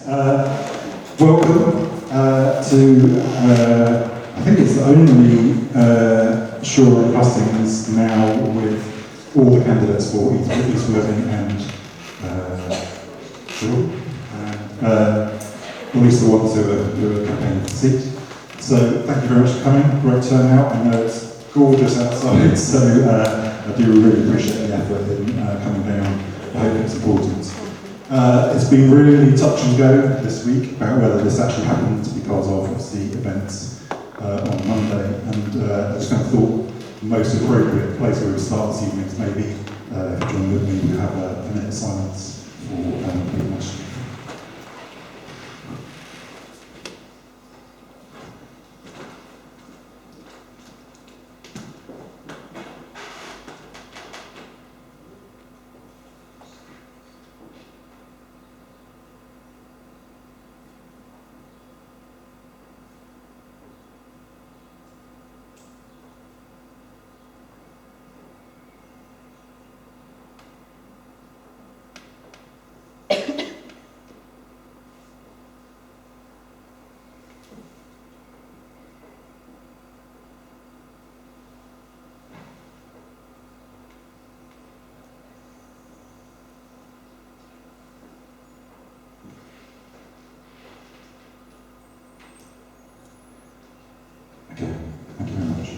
Welcome to, I think it's the only Shoreham Hustings now with all the candidates for East Worthing and Shoreham, at least the ones who are campaigning for the seat. So thank you very much for coming, great turnout. I know it's gorgeous outside, so I do really appreciate the effort in coming down. I hope it's important. It's been really touch and go this week about whether this actually happens because of the events on Monday, and I just kind of thought the most appropriate place where we start this evening is maybe, if you join with me, we have a minute of silence for the question. Okay, thank you very much.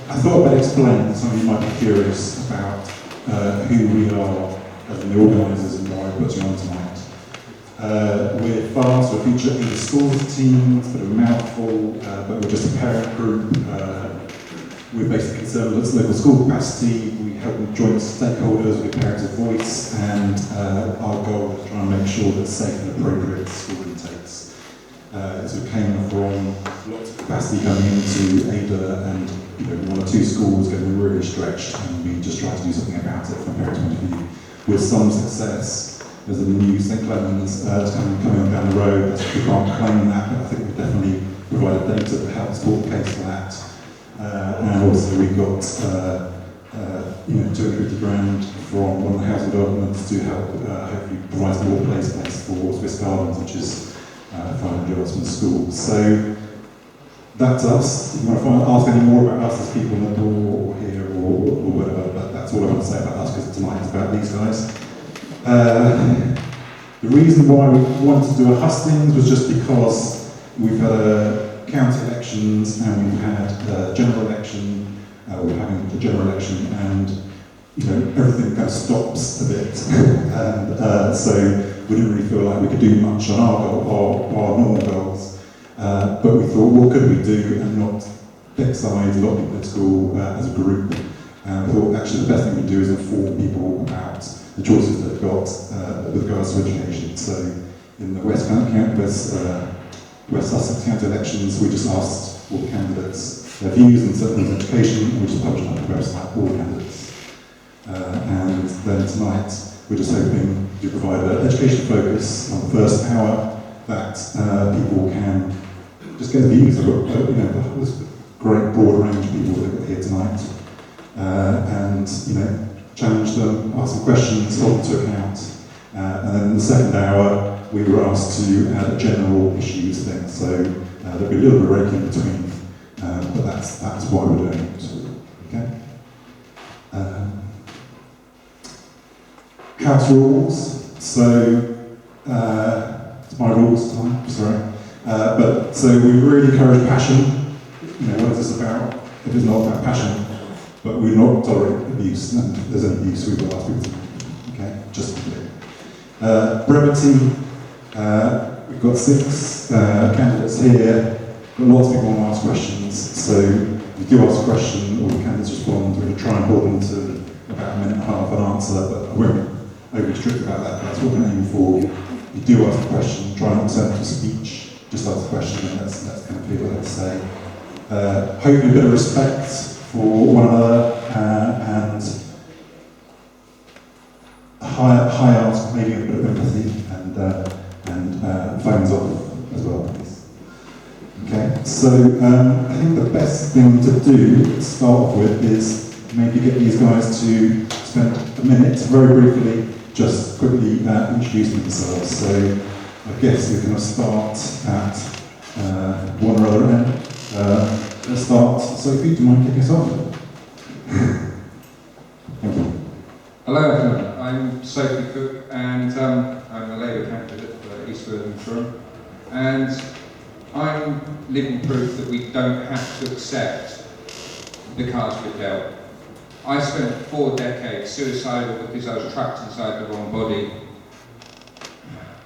I thought I'd explain, some of you might be curious about who we are as the organisers and why we're putting on tonight. We're fast, we're featured in the schools teams, but a mouthful, but we're just a parent group. We're basically concerned with local school capacity. We help with joint stakeholders, with parents of voice, and our goal is to try and make sure that safe and appropriate school intakes. So we came from lots of capacity coming into Ada, and one or two schools getting really stretched, and we just try to do something about it from a parent's point of view. With some success, there's a new St Clemens coming on down the road. We can't claim that, but I think we've definitely provided data that helps support the case for that. And also we got 250 grand from one of the housing developments to help hopefully provide more play space for Swiss Gardens, which is 500 yards from the school. So that's us. If you want to ask any more about us, there's people in the door or here or whatever, but that's all I want to say about us, because tonight is about these guys. The reason why we wanted to do a hustings was just because we've had county elections and we've had a general election, we're having the general election, and everything kind of stops a bit. And so we didn't really feel like we could do much on our normal goals. But we thought, what could we do and not pick sides, a lot of people at school as a group. And we thought actually the best thing we do is inform people about the choices they've got with regards to education. So in the West Sussex County elections, we just asked all the candidates their views and certain education, and we just published on the website all the candidates. And then tonight, we're just hoping to provide an education focus on the first hour that people can just get the views of this great broad range of people that are here tonight, and challenge them, ask them questions, hold them to account. And then in the second hour, we were asked to add a general issues thing, so there'll be a little bit of break in between, but that's why we're doing it. Okay. House rules. So it's my rules tonight. Sorry, but so we really encourage passion. What is this about? If it's not about passion, but we're not tolerate abuse, and if there's an abuse, we will ask people to. Okay, just to be clear. Brevity. We've got 6 candidates here, but lots of people want to ask questions, so if you do ask a question, all the candidates respond. We're going to try and hold them to about a minute and a half an answer, but I won't overly strict about that. That's what we're aiming for. If you do ask a question, try not to turn it to speech, just ask a question and let's kind of hear what they have to say. Hopefully a bit of respect for one another, and a high art, maybe a bit of empathy, and phones off as well, please. Okay, so I think the best thing to do to start off with is maybe get these guys to spend a minute, very briefly, just quickly introduce themselves. So I guess we're going to start at one or other end. Let's start. Sophie, do you mind kicking us off? Thank you. Hello everyone, I'm Sophie Cook and I'm a Labour candidate for East Worthing and Shoreham, and I'm living proof that we don't have to accept the cards we're dealt. I spent 4 decades suicidal because I was trapped inside the wrong body.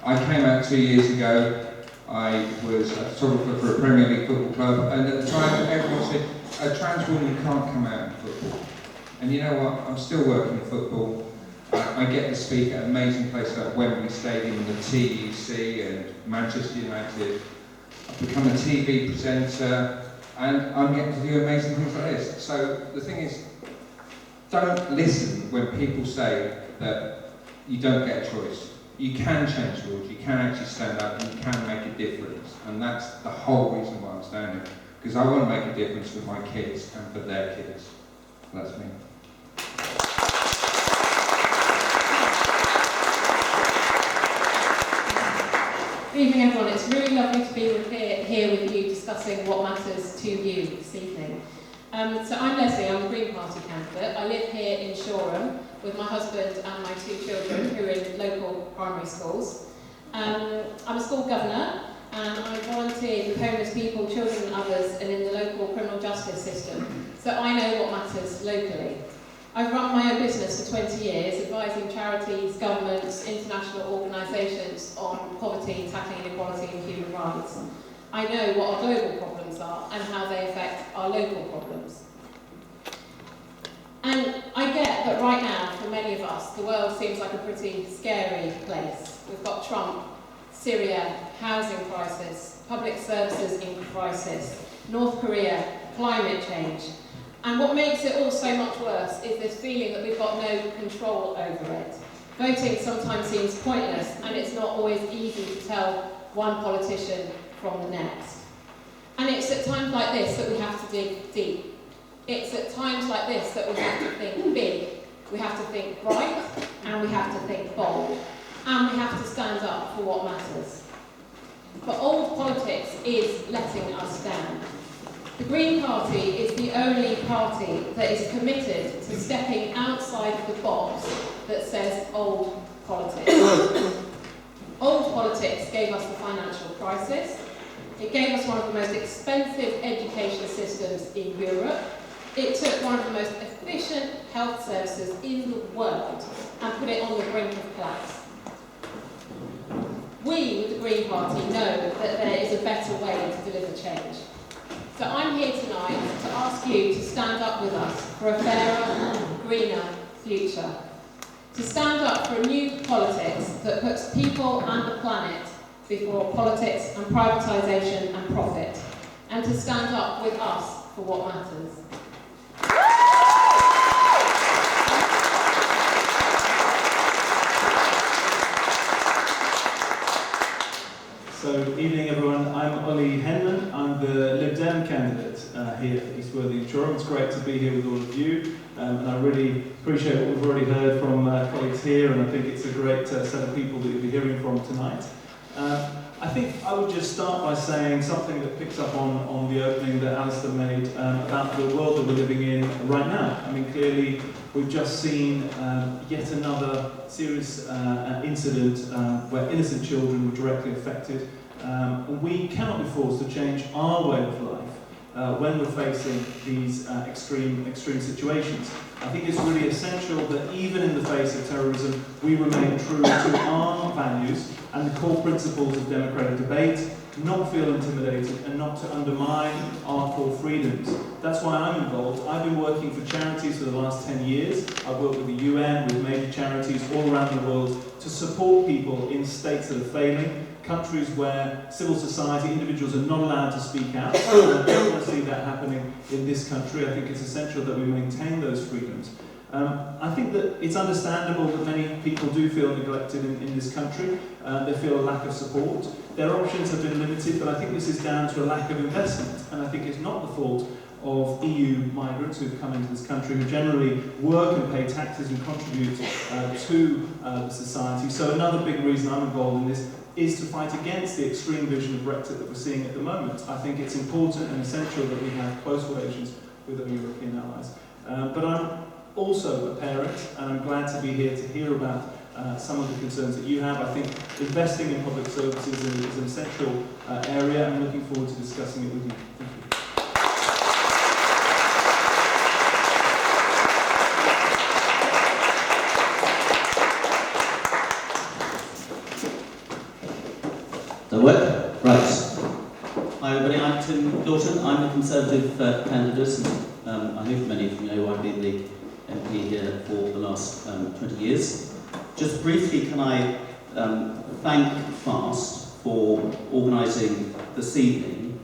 I came out 2 years ago. I was a photographer for a Premier League football club, and at the time everyone said, a trans woman can't come out in football. And you know what, I'm still working in football. I get to speak at amazing places like Wembley Stadium and the TUC and Manchester United. I've become a TV presenter, and I'm getting to do amazing things like this. So the thing is, don't listen when people say that you don't get a choice. You can change the rules, you can actually stand up, and you can make a difference. And that's the whole reason why I'm standing. Because I want to make a difference for my kids and for their kids. That's me. Good evening everyone, it's really lovely to be here with you discussing what matters to you this evening. So I'm Leslie, I'm a Green Party candidate. I live here in Shoreham with my husband and my 2 children who are in local primary schools. I'm a school governor and I volunteer with homeless people, children and others, and in the local criminal justice system. So I know what matters locally. I've run my own business for 20 years, advising charities, governments, international organisations on poverty, tackling inequality and human rights. I know what our global problems are and how they affect our local problems. And I get that right now, for many of us, the world seems like a pretty scary place. We've got Trump, Syria, housing crisis, public services in crisis, North Korea, climate change. And what makes it all so much worse is this feeling that we've got no control over it. Voting sometimes seems pointless, and it's not always easy to tell one politician from the next. And it's at times like this that we have to dig deep. It's at times like this that we have to think big, we have to think bright, and we have to think bold. And we have to stand up for what matters. But old politics is letting us down. The Green Party is the only party that is committed to stepping outside of the box that says old politics. Old politics gave us the financial crisis. It gave us one of the most expensive education systems in Europe. It took one of the most efficient health services in the world and put it on the brink of collapse. We, with the Green Party, know that there is a better way to deliver change. So I'm here tonight to ask you to stand up with us for a fairer, greener future. To stand up for a new politics that puts people and the planet before politics and privatisation and profit. And to stand up with us for what matters. So, evening everyone, I'm Ollie Henman, I'm the Lib Dem candidate here at East Worthing and Shoreham. It's great to be here with all of you, and I really appreciate what we've already heard from colleagues here, and I think it's a great set of people that you'll be hearing from tonight. I think I would just start by saying something that picks up on the opening that Alistair made about the world that we're living in right now. I mean, clearly we've just seen yet another serious incident where innocent children were directly affected. And we cannot be forced to change our way of life when we're facing these extreme situations. I think it's really essential that even in the face of terrorism, we remain true to our values and the core principles of democratic debate, not feel intimidated and not to undermine our core freedoms. That's why I'm involved. I've been working for charities for the last 10 years. I've worked with the UN, with major charities all around the world to support people in states that are failing, countries where civil society, individuals are not allowed to speak out. I don't want to see that happening in this country. I think it's essential that we maintain those freedoms. I think that it's understandable that many people do feel neglected in this country. They feel a lack of support. Their options have been limited, but I think this is down to a lack of investment, and I think it's not the fault of EU migrants who've come into this country, who generally work and pay taxes and contribute to the society. So another big reason I'm involved in this is to fight against the extreme vision of Brexit that we're seeing at the moment. I think it's important and essential that we have close relations with our European allies. But I'm also a parent, and I'm glad to be here to hear about some of the concerns that you have. I think investing in public services is an essential area, and I'm looking forward to discussing it with you. Thank you. Right. Hi everybody, I'm Tim Dalton. I'm a Conservative candidate, and I hope many of you know I've been the MP here for the last 20 years. Just briefly, can I thank FAST for organising this evening.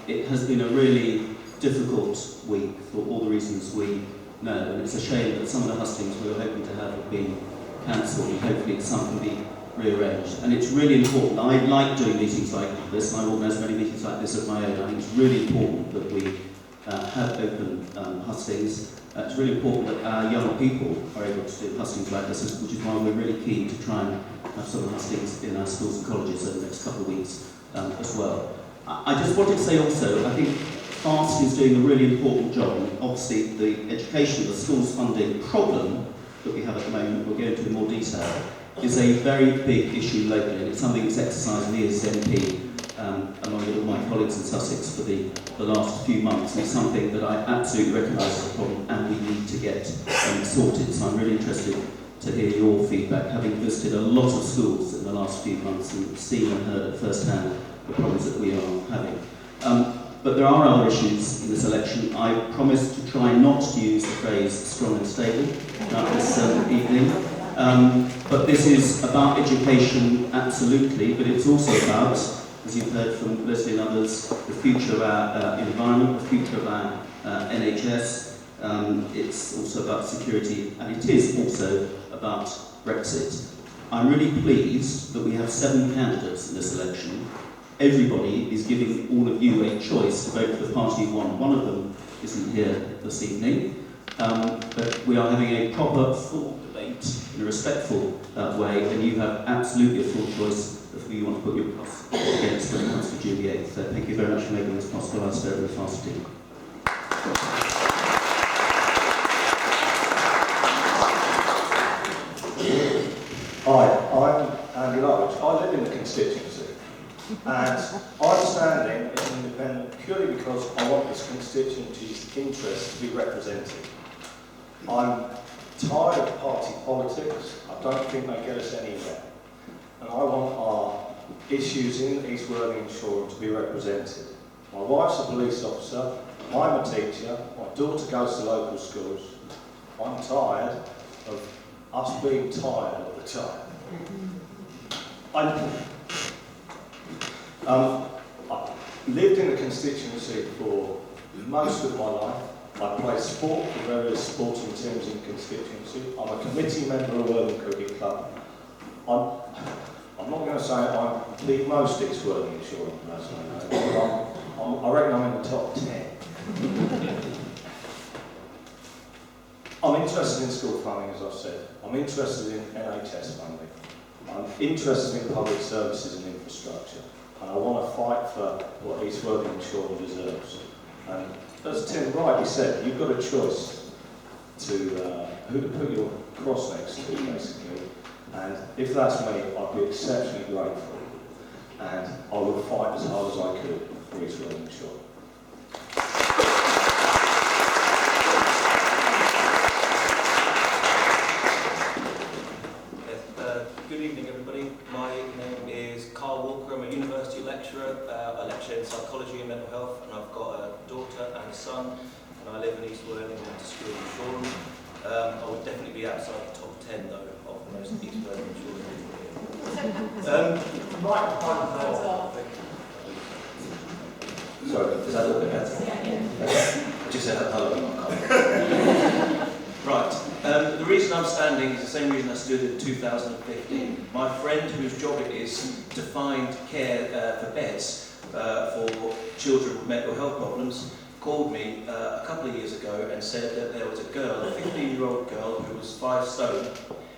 It has been a really difficult week for all the reasons we know, and it's a shame that some of the hustings we were hoping to have been cancelled, and hopefully some can be rearranged. And it's really important. I like doing meetings like this, and I organise many meetings like this of my own. I think it's really important that we have open hustings. It's really important that our young people are able to do hustings like this, which is why we're really keen to try and have some hustings in our schools and colleges over the next couple of weeks as well. I just wanted to say also, I think FAST is doing a really important job, and obviously the education, the schools funding problem that we have at the moment, we'll go into in more detail, is a very big issue locally, and it's something that's exercised me as MP along with all my colleagues in Sussex for the last few months, and it's something that I absolutely recognise as a problem and we need to get sorted. So I'm really interested to hear your feedback, having visited a lot of schools in the last few months and seen and heard at first hand the problems that we are having. But there are other issues in this election. I promised to try not to use the phrase strong and stable throughout this evening. But this is about education, absolutely, but it's also about, as you've heard from Leslie and others, the future of our environment, the future of our NHS. It's also about security, and it is also about Brexit. I'm really pleased that we have 7 candidates in this election. Everybody is giving all of you a choice to vote for the party you want. One of them isn't here this evening, but we are having a proper, full debate in a respectful way, and you have absolutely a full choice of who you want to put your cross against when it comes to June the 8th. So thank you very much for making this possible. I'll stay with the FAST team. Hi, I'm Andy Lodge. I live in the constituency, and I'm standing as an independent purely because I want this constituency's interests to be represented. I'm tired of party politics. I don't think they get us anywhere. And I want our issues in East Worthing and Shoreham to be represented. My wife's a police officer, I'm a teacher, my daughter goes to local schools. I'm tired of us being tired all the time. I lived in the constituency for most of my life. I play sport for various sporting teams in the constituency. I'm a committee member of Worthing Cricket Club. I'm not going to say I'm the most East Worthing and Shoreham person I know, but I reckon I'm in the top 10. I'm interested in school funding, as I've said. I'm interested in NHS funding. I'm interested in public services and infrastructure. And I want to fight for what East Worthing and Shoreham deserves. And as Tim rightly said, you've got a choice to who to put your cross next to, basically. And if that's me, I'd be exceptionally grateful. And I will fight as hard as I could for East Worthing and Shoreham. Good evening, everybody. My name is Carl Walker. I'm a university lecturer. I lecture in psychology and mental health, and I've got a daughter and a son, and I live in East Worthing and went to school in Shoreham. I would definitely be outside the top 10, though, of the most East Worthing and Shoreham people. Sorry, is that a little bit better? Yeah. I just said hello. Right. The reason I'm standing is the same reason I stood in 2015. My friend, whose job it is to find care for beds for children with mental health problems, called me a couple of years ago and said that there was a girl, a 15-year-old girl who was 5 stone.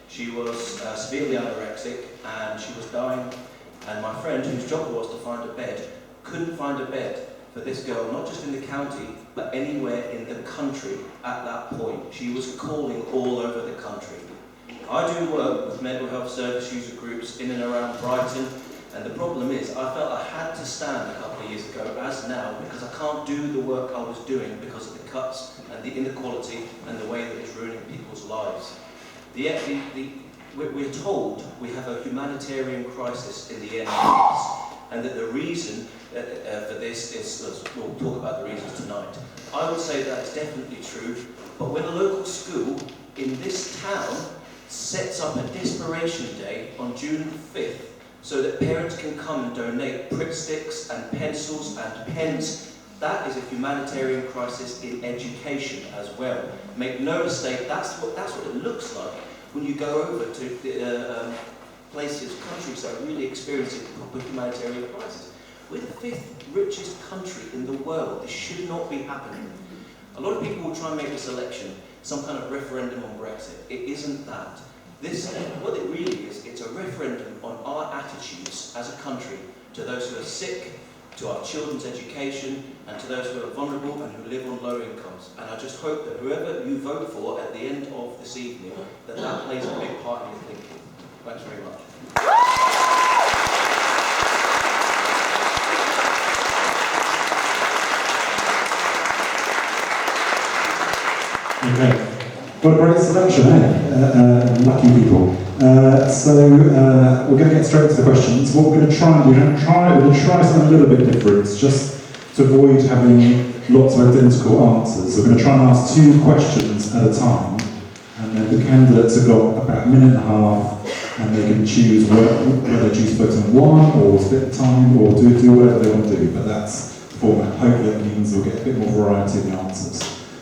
She was severely anorexic and she was dying, and my friend, whose job it was to find a bed, couldn't find a bed for this girl, not just in the county, but anywhere in the country at that point. She was calling all over the country. I do work with mental health service user groups in and around Brighton, and the problem is I felt I had to stand a couple of years ago, as now, because I can't do the work I was doing because of the cuts and the inequality and the way that it's ruining people's lives. We're told we have a humanitarian crisis in the NHS, and that the reason for this is, we'll talk about the reasons tonight. I would say that's definitely true, but when a local school in this town sets up a desperation day on June 5th so that parents can come and donate Pritt sticks and pencils and pens, that is a humanitarian crisis in education as well. Make no mistake, that's what it looks like when you go over to places, countries that are really experiencing proper humanitarian crisis. We're the 5th richest country in the world. This should not be happening. A lot of people will try and make this election some kind of referendum on Brexit. It isn't that. What it really is, it's a referendum on our attitudes as a country to those who are sick, to our children's education, and to those who are vulnerable and who live on low incomes. And I just hope that whoever you vote for at the end of this evening, that plays a big part in your thinking. Thanks very much. Okay. What a great selection, eh? Lucky people. So we're going to get straight to the questions. What we're going to try and do, we're going to try something a little bit different, just to avoid having lots of identical answers. So we're going to try and ask 2 questions at a time, and then the candidates have got about a minute and a half, and they can choose whether they choose to focus on one, or split the time, or do whatever they want to do. But that's the format. Hopefully that means we'll get a bit more variety in the answers.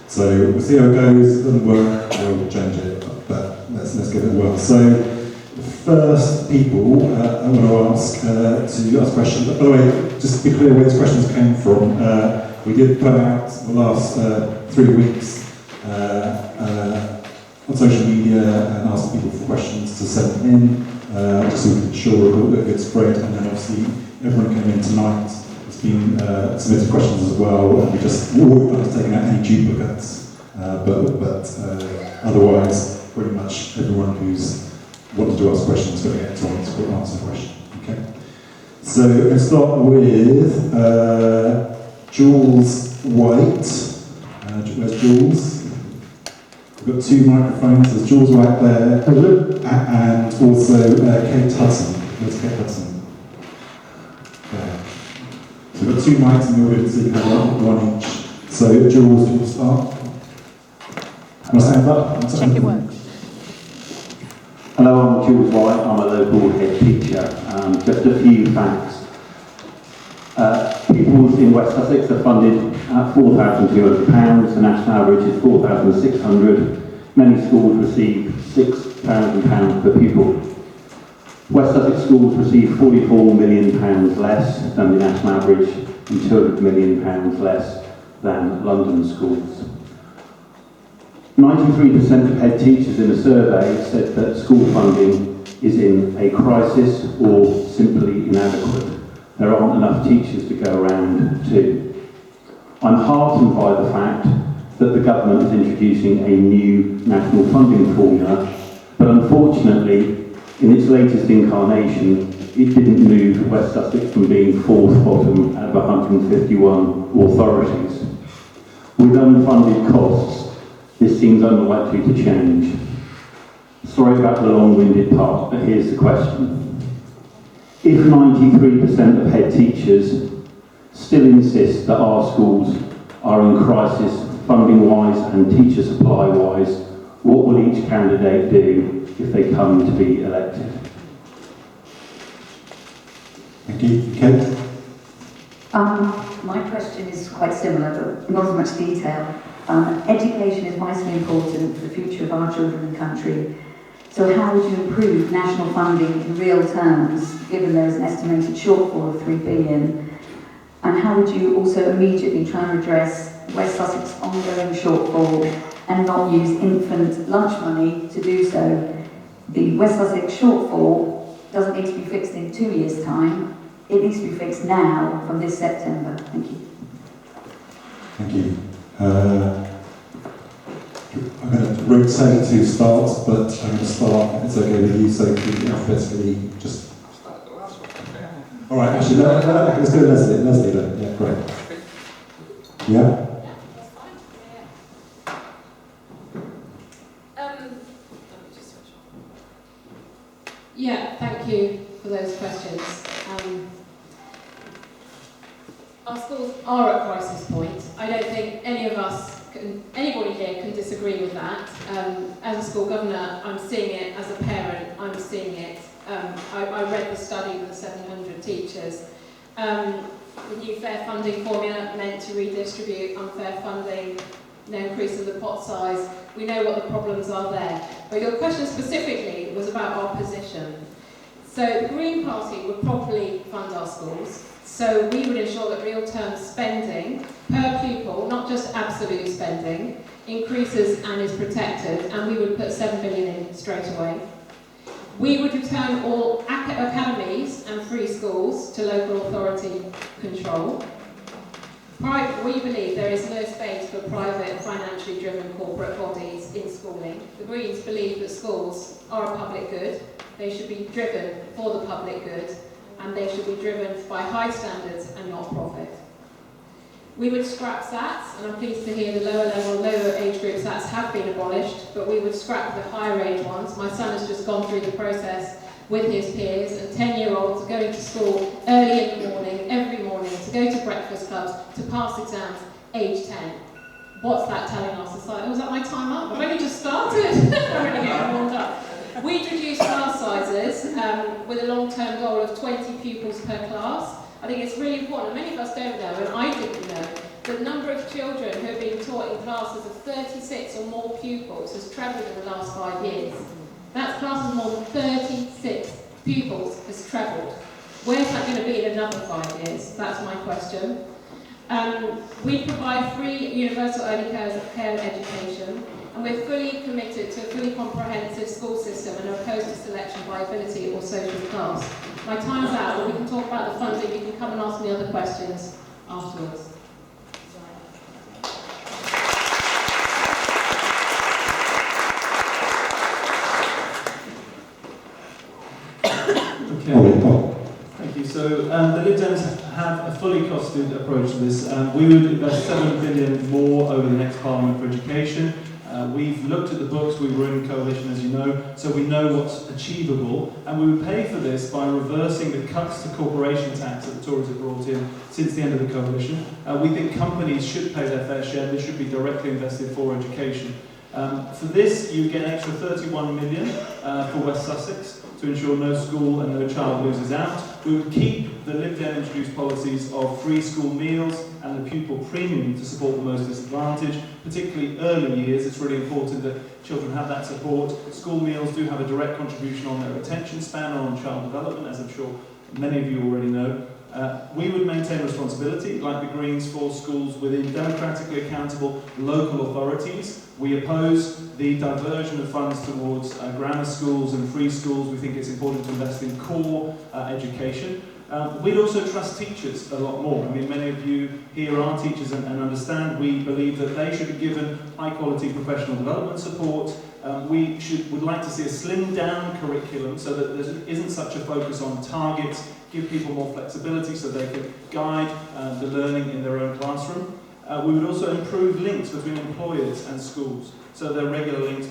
So we'll see how it goes. If it doesn't work, we'll change it. But let's give it a whirl. So the first people I want to ask to ask questions. By the way, just to be clear where these questions came from, we did put out the last 3 weeks on social media and asked people for questions to send them in, just so we can ensure we've got a good spread. And then obviously everyone came in tonight. Been submitted questions as well, and we've done is taken out any duplicates, but otherwise pretty much everyone who's wanted to ask questions is going to get to answer the question. Okay, so let's start with Jules White. Where's Jules? We've got 2 microphones. There's Jules White there, and also Kate Hudson. Where's Kate Hudson? So we've got 2 mics in the audience, so you can have one each. So, Jules, do you want to start? Want to stand up? Check it works. Hello, I'm Jules White. I'm a local head teacher. Just a few facts. Pupils in West Sussex are funded at £4,200. The national average is £4,600. Many schools receive £6,000 per pupil. West Sussex schools receive £44 million less than the national average and £200 million less than London schools. 93% of head teachers in a survey said that school funding is in a crisis or simply inadequate. There aren't enough teachers to go around to. I'm heartened by the fact that the government is introducing a new national funding formula, but unfortunately, in its latest incarnation, it didn't move West Sussex from being 4th bottom out of 151 authorities. With unfunded costs, this seems unlikely to change. Sorry about the long-winded part, but here's the question. If 93% of head teachers still insist that our schools are in crisis funding-wise and teacher supply-wise, what will each candidate do if they come to be elected? Thank you. Kate? My question is quite similar, but not as much detail. Education is vitally important for the future of our children and country. So how would you improve national funding in real terms, given there is an estimated shortfall of £3 billion? And how would you also immediately try and address West Sussex ongoing shortfall and not use infant lunch money to do so. The West Sussex shortfall doesn't need to be fixed in 2 years' time. It needs to be fixed now from this September. Thank you. Thank you. I'm going to rotate to start, but I'm going to start, if it's okay with you, Sophie, alphabetically, just... All right, actually, let's do Leslie. Leslie then. Yeah, great. Yeah? That's fine. Yeah, thank you for those questions. Our schools are at crisis point. I don't think anybody here can disagree with that. As a school governor, I'm seeing it. As a parent, I'm seeing it. I read the study with the 700 teachers. The new fair funding formula meant to redistribute unfair funding, no increase in the pot size. We know what the problems are there. But your question specifically was about our position. So the Green Party would properly fund our schools. So we would ensure that real term spending per pupil, not just absolute spending, increases and is protected, and we would put 7 billion in straight away. We would return all academies and free schools to local authority control. We believe there is no space for private, financially driven corporate bodies in schooling. The Greens believe that schools are a public good. They should be driven for the public good, and they should be driven by high standards and not profit. We would scrap SATs, and I'm pleased to hear the lower level, lower age group SATs have been abolished, but we would scrap the higher age ones. My son has just gone through the process with his peers, and 10-year-olds going to school early in the morning, every morning, to go to breakfast clubs, to pass exams, age 10. What's that telling our society? Oh, was that my time up? I've only just started. I'm really getting warmed up. We'd reduce class sizes with a long-term goal of 20 pupils per class. I think it's really important, and many of us don't know, and I didn't know, the number of children who have been taught in classes of 36 or more pupils has trebled in the last 5 years. That's classes of more than 36 pupils has trebled. Where's that going to be in another 5 years? That's my question. We provide free universal early care education, and we're fully committed to a fully comprehensive school system and are opposed to selection by ability or social class. My time's out, but we can talk about the funding. You can come and ask me other questions afterwards. Thank you. So the Lib Dems have a fully costed approach to this. We would invest 7 billion more over the next Parliament for education. We've looked at the books, we were in coalition as you know, so we know what's achievable, and we would pay for this by reversing the cuts to corporation tax that the Tories have brought in since the end of the coalition. We think companies should pay their fair share, they should be directly invested for education. For this, you get an extra 31 million for West Sussex to ensure no school and no child loses out. We would keep the Lib Dem introduced policies of free school meals and the pupil premium to support the most disadvantaged, particularly early years. It's really important that children have that support. School meals do have a direct contribution on their attention span and on child development, as I'm sure many of you already know. We would maintain responsibility, like the Greens, for schools within democratically accountable local authorities. We oppose the diversion of funds towards grammar schools and free schools. We think it's important to invest in core education. We'd also trust teachers a lot more. I mean, many of you here are teachers and understand we believe that they should be given high-quality professional development support. We would like to see a slimmed-down curriculum so that there isn't such a focus on targets, give people more flexibility so they can guide the learning in their own classroom. We would also improve links between employers and schools, so there are regular links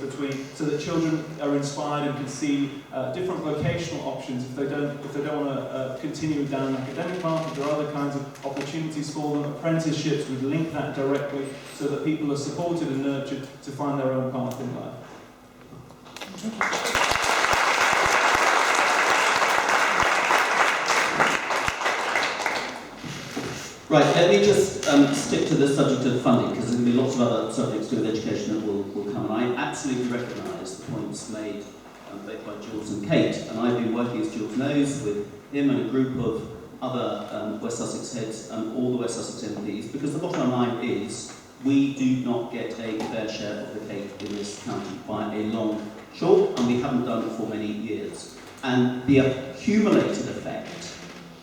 so that children are inspired and can see different vocational options if they don't want to continue down an academic path. If there are other kinds of opportunities for them, apprenticeships would link that directly so that people are supported and nurtured to find their own path in life. Right, let me just stick to this subject of funding, because there's going to be lots of other subjects to do with education that will come. And I absolutely recognise the points made both by Jules and Kate, and I've been working, as Jules knows, with him and a group of other West Sussex heads and all the West Sussex MPs, because the bottom line is we do not get a fair share of the cake in this county by a long shot, and we haven't done it for many years. And the accumulated effect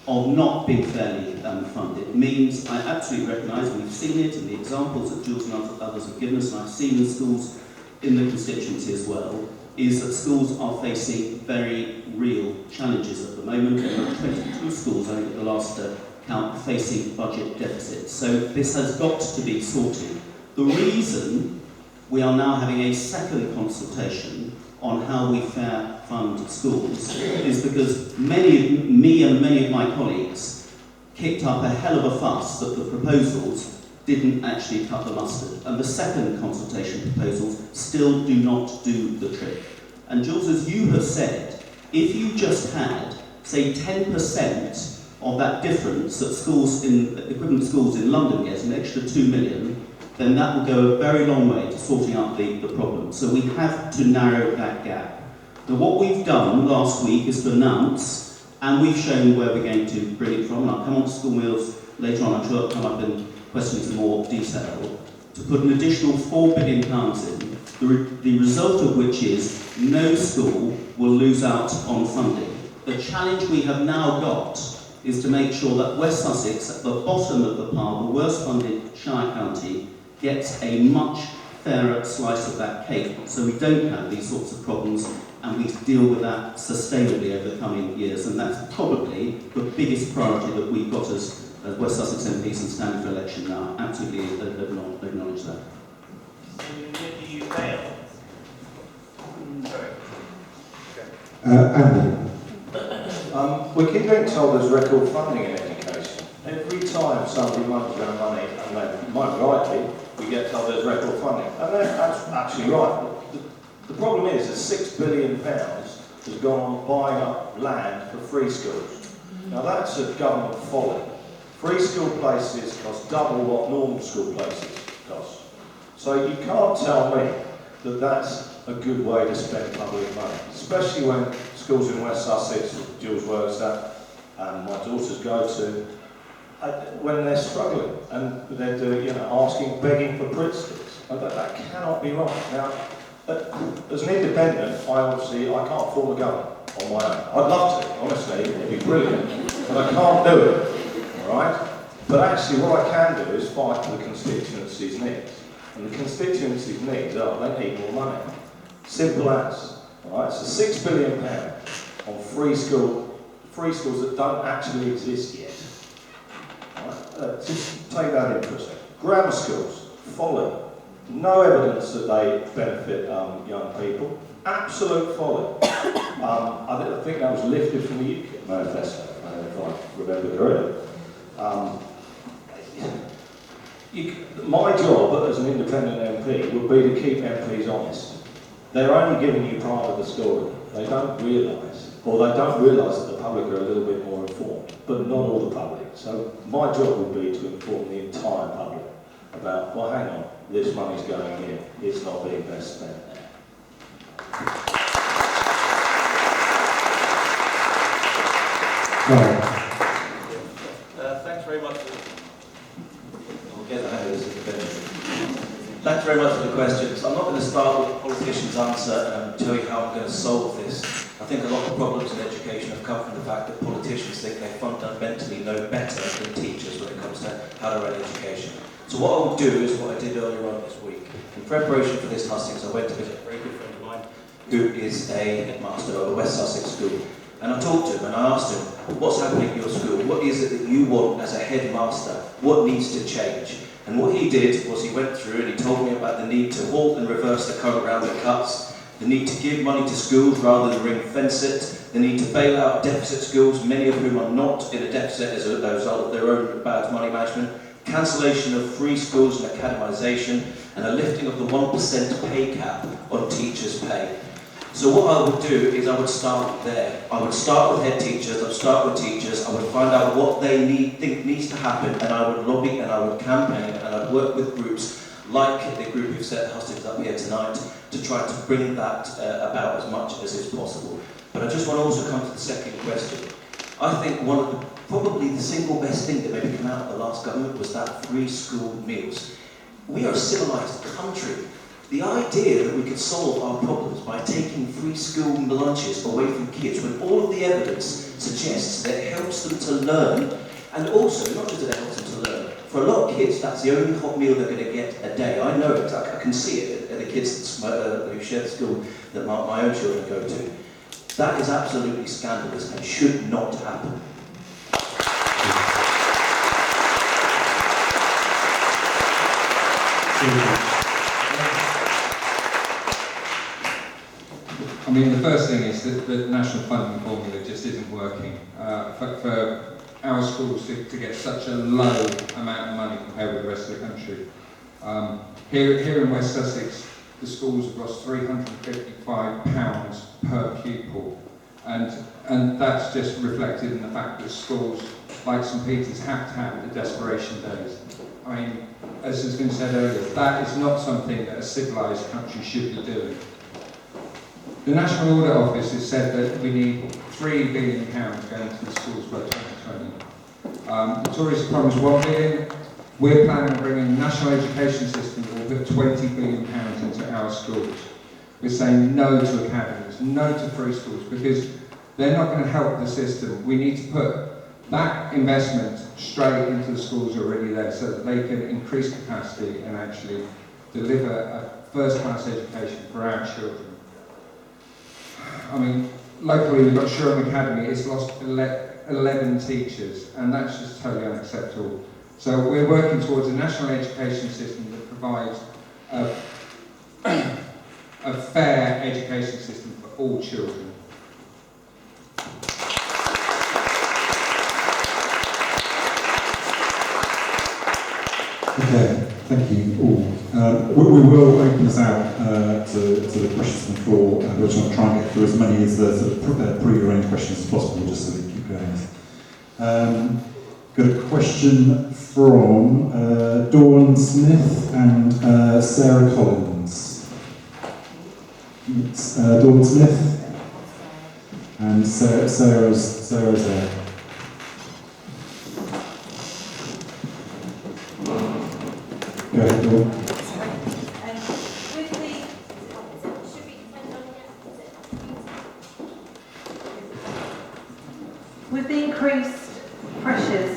of not being fairly funded means, I absolutely recognise, and we've seen it in the examples that Jules and others have given us, and I've seen in schools in the constituency as well, is that schools are facing very real challenges at the moment. There are 22 schools, I think at the last count, facing budget deficits. So this has got to be sorted. The reason we are now having a second consultation on how we fair fund schools is because me and many of my colleagues kicked up a hell of a fuss that the proposals didn't actually cut the mustard. And the second consultation proposals still do not do the trick. And Jules, as you have said, if you just had, say, 10% of that difference that equivalent schools in London get, an extra 2 million, then that will go a very long way to sorting out the problem. So we have to narrow that gap. Now what we've done last week is to announce, and we've shown where we're going to bring it from, and I'll come on to school meals later on, I'm sure it'll come up in questions in more detail, to put an additional £4 billion in, the result of which is no school will lose out on funding. The challenge we have now got is to make sure that West Sussex, at the bottom of the pile, the worst funded Shire County, gets a much fairer slice of that cake, so we don't have these sorts of problems and we deal with that sustainably over the coming years. And that's probably the biggest priority that we've got as West Sussex MPs and standing for election now. Absolutely acknowledge that. So you fail. Sorry. Andy. We keep getting told there's record funding in education. Every time somebody runs out of money, and they might rightly, we get told there's record funding. And that's actually right. The problem is that £6 billion has gone on buying up land for free schools. Now that's a government folly. Free school places cost double what normal school places cost. So you can't tell me that that's a good way to spend public money, especially when schools in West Sussex, Jules works at, and my daughters go to, when they're struggling and they're doing, begging for principles. And that cannot be right. Now, as an independent, I can't form a government on my own. I'd love to, honestly, it'd be brilliant, but I can't do it, all right? But actually, what I can do is fight for the constituency's needs. And the constituency's needs are, they need more money. Simple as, all right? So £6 billion on free schools that don't actually exist yet. All right? Just take that in for a second. Grammar schools, folly. No evidence that they benefit young people. Absolute folly. I think that was lifted from the UKIP manifesto, if I remember correctly. My job as an independent MP would be to keep MPs honest. They're only giving you part of the story. They don't realise that the public are a little bit more informed, but not all the public. So my job would be to inform the entire public about, well, hang on, this money's going in, it's not being best spent there. Thanks very much. Thanks very much for the questions. I'm not going to start with the politician's answer and tell you how I'm going to solve this. I think a lot of problems in education have come from the fact that politicians think they fundamentally know better than teachers when it comes to how to run education. So what I will do is what I did earlier on this week. In preparation for this Hustings, I went to visit a very good friend of mine who is a headmaster of a West Sussex school. And I talked to him and I asked him, what's happening at your school? What is it that you want as a headmaster? What needs to change? And what he did was he went through and he told me about the need to halt and reverse the current round of cuts, the need to give money to schools rather than ring fence it, the need to bail out deficit schools, many of whom are not in a deficit as a result of their own bad money management, cancellation of free schools and academisation, and a lifting of the 1% pay cap on teachers' pay. So what I would do is I would start there. I would start with head teachers, I would start with teachers, I would find out what they think needs to happen, and I would lobby and I would campaign and I'd work with groups like the group who've set Hustings up here tonight to try to bring that about as much as is possible. But I just want to also come to the second question. I think probably the single best thing that maybe came out of the last government was that free school meals. We are a civilised country. The idea that we could solve our problems by taking free school lunches away from kids, when all of the evidence suggests that it helps them to learn, and also, not just that it helps them to learn, for a lot of kids, that's the only hot meal they're going to get a day. I know it, I can see it at the kids who share the school that my own children go to. That is absolutely scandalous and should not happen. I mean, the first thing is that the national funding formula just isn't working. For our schools to get such a low amount of money compared with the rest of the country. Here in West Sussex, the schools have lost £355 per pupil. And that's just reflected in the fact that schools like St Peter's have to have the desperation days. I mean, as has been said earlier, that is not something that a civilised country should be doing. The National Audit Office has said that we need £3 billion going to the schools by 2020. The Tories have promised £1 billion. We're planning on bringing the national education system that will put £20 billion into our schools. We're saying no to academies, no to free schools, because they're not going to help the system. We need to put that investment straight into the schools already there so that they can increase capacity and actually deliver a first-class education for our children. I mean, locally we've got Shoreham Academy. It's lost 11 teachers, and that's just totally unacceptable. So we're working towards a national education system that provides a fair education system for all children. Okay, thank you all. We will open this out to the questions from the floor, and we're going to try and get through as many as the sort of pre-arranged questions as possible, just so we keep going. Got a question from Dawn Smith and Sarah Collins. It's, Dawn Smith and Sarah's there. Go ahead, Dawn. With the increased pressures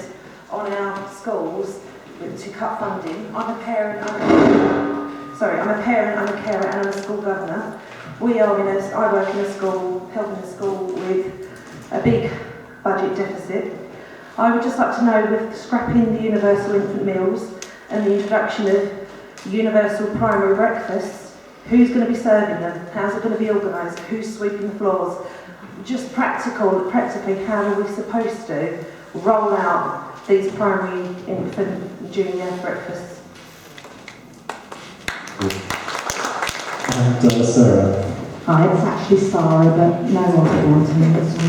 on our schools to cut funding, I'm a parent, I'm a carer and I'm a school governor. I work in a school, helping a school with a big budget deficit. I would just like to know, with scrapping the universal infant meals and the introduction of universal primary breakfasts, who's going to be serving them? How's it going to be organised? Who's sweeping the floors? Just practically, how are we supposed to roll out these primary, infant, junior breakfasts? And Sarah. Hi, it's actually Sarah, but no one will want to know this one.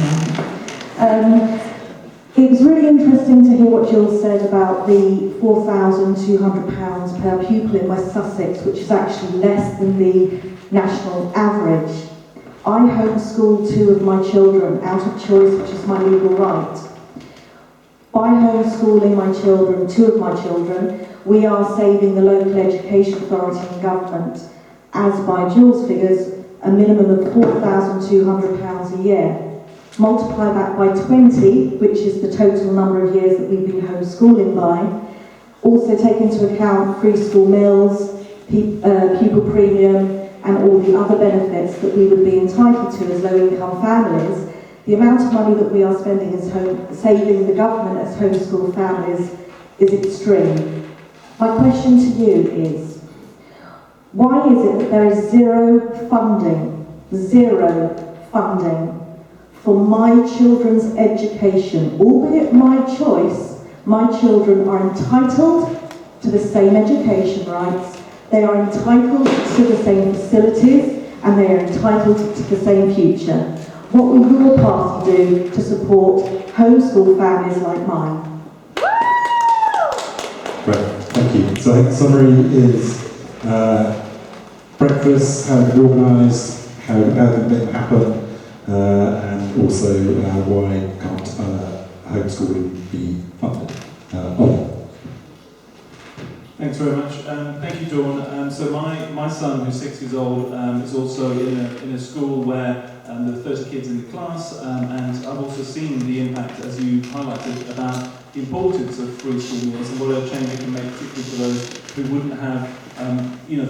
It was really interesting to hear what Jill said about the £4,200 per pupil in West Sussex, which is actually less than the national average. I homeschool 2 of my children out of choice, which is my legal right. By homeschooling my children, 2 of my children, we are saving the local education authority and government, as by Jill's figures, a minimum of £4,200 a year. Multiply that by 20, which is the total number of years that we've been homeschooling by. Also take into account free school meals, pupil premium, and all the other benefits that we would be entitled to as low-income families. The amount of money that we are spending as saving the government as homeschool families is extreme. My question to you is, why is it that there is zero funding for my children's education? Albeit my choice, my children are entitled to the same education rights, they are entitled to the same facilities, and they are entitled to the same future. What will your party do to support homeschool families like mine? Great, thank you. So I think the summary is breakfast, how they're organised, how they make them happen, and also why can't homeschooling be funded. Thanks very much. Thank you, Dawn. So my son, who's 6 years old, is also in a school where there are 30 kids in the class, and I've also seen the impact, as you highlighted, about the importance of free school meals and what a change it can make, particularly for those who wouldn't have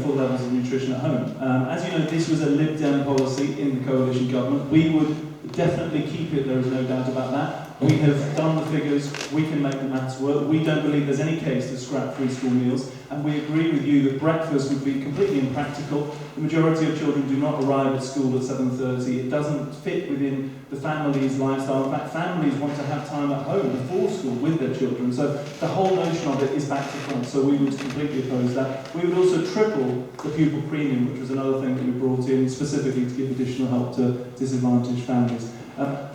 full levels of nutrition at home. As you know, this was a Lib Dem policy in the coalition government. We would definitely keep it, there is no doubt about that. We have done the figures, we can make the maths work. We don't believe there's any case to scrap free school meals, and we agree with you that breakfast would be completely impractical. The majority of children do not arrive at school at 7:30. It doesn't fit within the family's lifestyle. In fact, families want to have time at home before school with their children. So the whole notion of it is back to front. So we would completely oppose that. We would also triple the pupil premium, which was another thing that we brought in specifically to give additional help to disadvantaged families.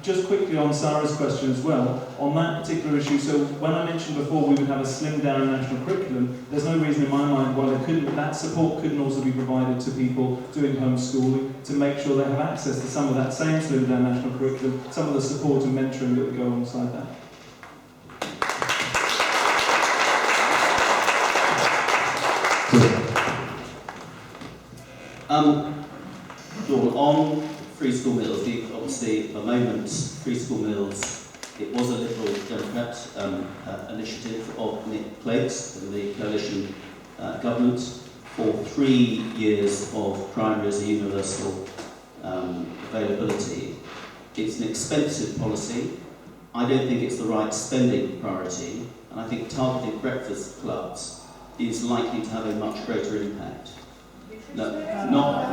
Just quickly on Sarah's question as well, on that particular issue, so when I mentioned before we would have a slimmed down national curriculum, there's no reason in my mind why that support couldn't also be provided to people doing homeschooling to make sure they have access to some of that same slimmed down national curriculum, some of the support and mentoring that would go alongside that. On free school meals, obviously at the moment, free school meals, it was a Liberal Democrat initiative of Nick Clegg's in the coalition government for 3 years of primary as a universal availability. It's an expensive policy. I don't think it's the right spending priority, and I think targeted breakfast clubs is likely to have a much greater impact. No,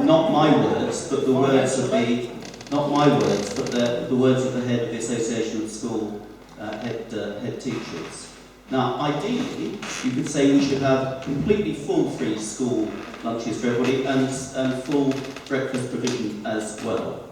not my words, but the words of the, not my words, but the words of the head of the Association of School head teachers. Now, ideally, you could say we should have completely full free school lunches for everybody and full breakfast provision as well.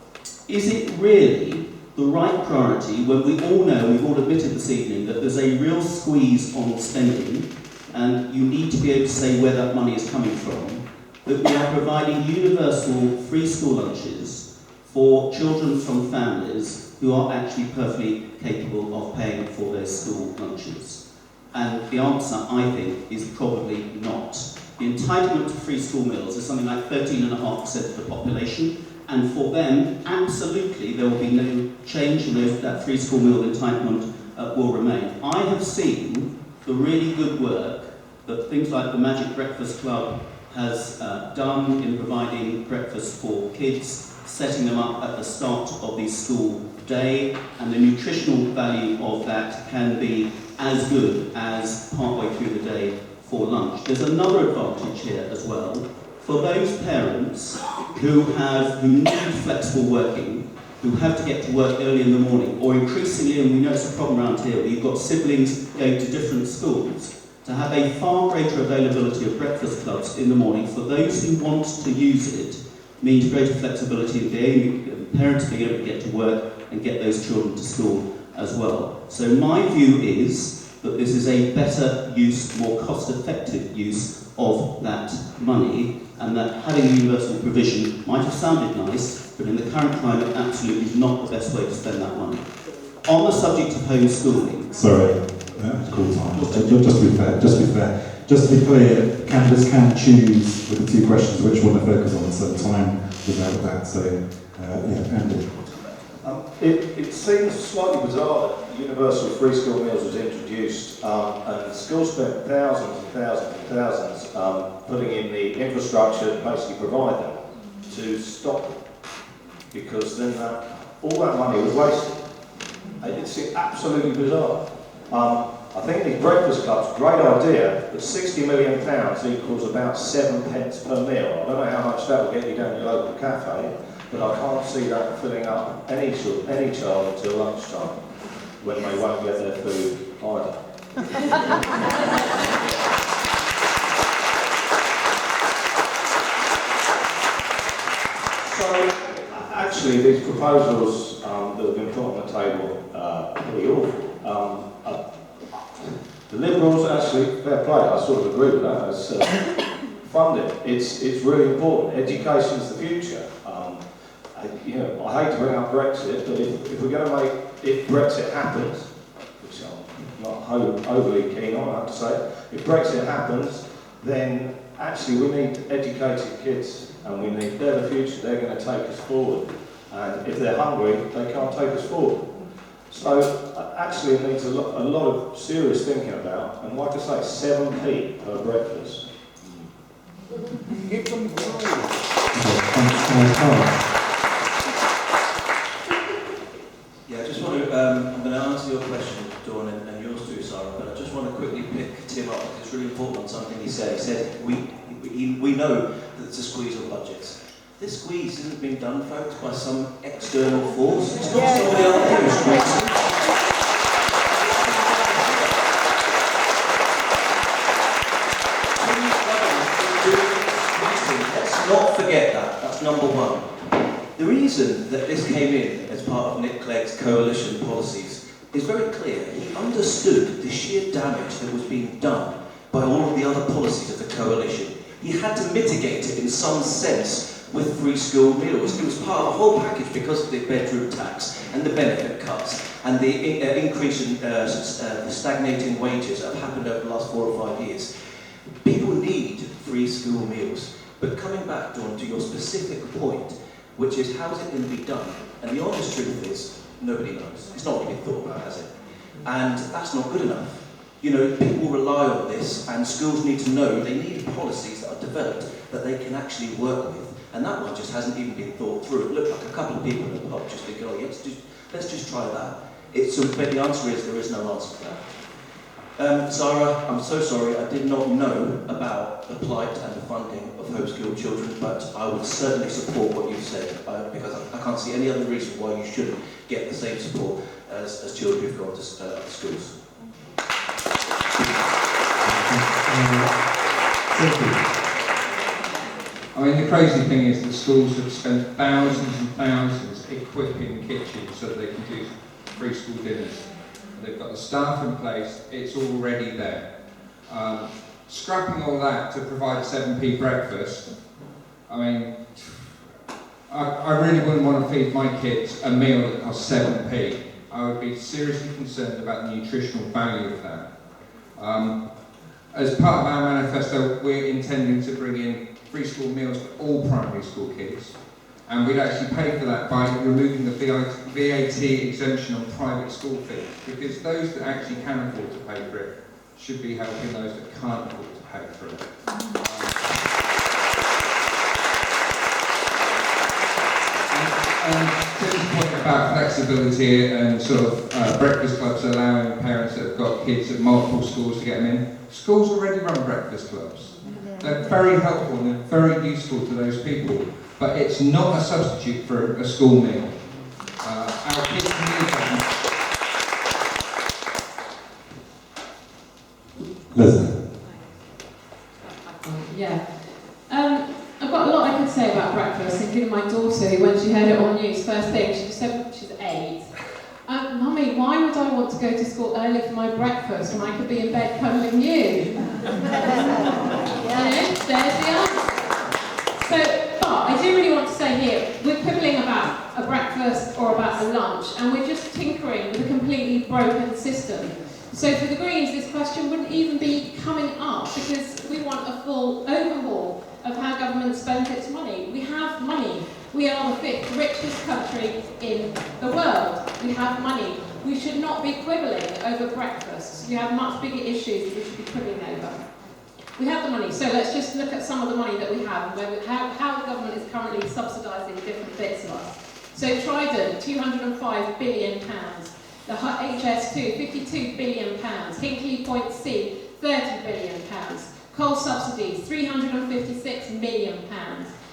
Is it really the right priority when we all know, we've all admitted this evening, that there's a real squeeze on spending and you need to be able to say where that money is coming from, that we are providing universal free school lunches for children from families who are actually perfectly capable of paying for their school lunches? And the answer, I think, is probably not. The entitlement to free school meals is something like 13.5% of the population, and for them, absolutely, there will be no change in that free school meal entitlement will remain. I have seen the really good work that things like the Magic Breakfast Club has done in providing breakfast for kids, setting them up at the start of the school day, and the nutritional value of that can be as good as partway through the day for lunch. There's another advantage here as well. For those parents who need flexible working, who have to get to work early in the morning, or increasingly, and we know it's a problem around here, where you've got siblings going to different schools, to have a far greater availability of breakfast clubs in the morning for those who want to use it means greater flexibility in parents being able to get to work and get those children to school as well. So my view is that this is a better use, more cost-effective use of that money, and that having universal provision might have sounded nice, but in the current climate absolutely is not the best way to spend that money. On the subject of homeschooling... Sorry. Call time. Just to be fair. Just to be clear, candidates can choose with the 2 questions which one to focus on, so time was out of that. So, Andy. It seems slightly bizarre that universal free school meals was introduced, and schools spent thousands and thousands and thousands putting in the infrastructure to basically provide them, to stop them, because then all that money was wasted. It's absolutely bizarre. I think these breakfast clubs, great idea, but £60 million equals about 7 pence per meal. I don't know how much that will get you down to your local cafe, but I can't see that filling up any child until lunchtime, when they won't get their food either. So, actually, these proposals that have been put on the table are pretty awful. The Liberals, actually, fair play, I sort of agree with that, as funding. It's really important. Education is the future. I hate to bring up Brexit, but if we're going to if Brexit happens, which I'm not overly keen on, I have to say, if Brexit happens, then actually we need educated kids, and they're the future. They're going to take us forward. And if they're hungry, they can't take us forward. So actually it needs a lot of serious thinking about, and like I say, 7p per breakfast. Give them Yeah, I just want to, I'm going to answer your question, Dawn, and yours too, Sarah, but I just want to quickly pick Tim up, because it's really important on something he said. He said, we know that it's a squeeze on budgets. This squeeze isn't being done, folks, by some external force. It's not somebody out there who's squeezing. Let's not forget that. That's number one. The reason that this came in as part of Nick Clegg's coalition policies is very clear. He understood the sheer damage that was being done by all of the other policies of the coalition. He had to mitigate it in some sense with free school meals. It was part of the whole package because of the bedroom tax and the benefit cuts and the increase in the stagnating wages that have happened over the last 4 or 5 years. People need free school meals. But coming back, Dawn, to your specific point, which is how is it going to be done? And the honest truth is, nobody knows. It's not really been thought about, has it? And that's not good enough. You know, people rely on this, and schools need to know they need policies that are developed that they can actually work with. And that one just hasn't even been thought through. It looked like a couple of people in the pub just thinking, oh, yeah, let's just try that. But the answer is there is no answer to that. Sarah, I'm so sorry, I did not know about the plight and the funding of homeschooled children, but I would certainly support what you've said, because I can't see any other reason why you shouldn't get the same support as children who've gone to schools. I mean, the crazy thing is that schools have spent thousands and thousands equipping kitchens so that they can do free school dinners. They've got the staff in place, it's already there. Scrapping all that to provide a 7p breakfast, I mean, I really wouldn't want to feed my kids a meal that costs 7p. I would be seriously concerned about the nutritional value of that. As part of our manifesto, we're intending to bring in free school meals for all primary school kids. And we'd actually pay for that by removing the VAT exemption on private school fees, because those that actually can afford to pay for it should be helping those that can't afford to pay for it. And to this point about flexibility and sort of breakfast clubs allowing parents that have got kids at multiple schools to get them in, schools already run breakfast clubs. They're very helpful and they're very useful to those people. But it's not a substitute for a school meal. Our kids need that. Leslie. Yeah. I've got a lot I could say about breakfast, including my daughter, who, when she heard it on news, first thing, she just said, she's 8. Mummy, why would I want to go to school early for my breakfast when I could be in bed cuddling you? There's the answer. I do really want to say here, we're quibbling about a breakfast or about a lunch, and we're just tinkering with a completely broken system. So for the Greens, this question wouldn't even be coming up, because we want a full overhaul of how government spends its money. We have money. We are the 5th richest country in the world. We have money. We should not be quibbling over breakfasts. We have much bigger issues that we should be quibbling over. We have the money, so let's just look at some of the money that we have and how the government is currently subsidising different bits of us. So Trident, £205 billion. The HS2, £52 billion. Hinkley Point C, £30 billion. Coal subsidies, £356 million.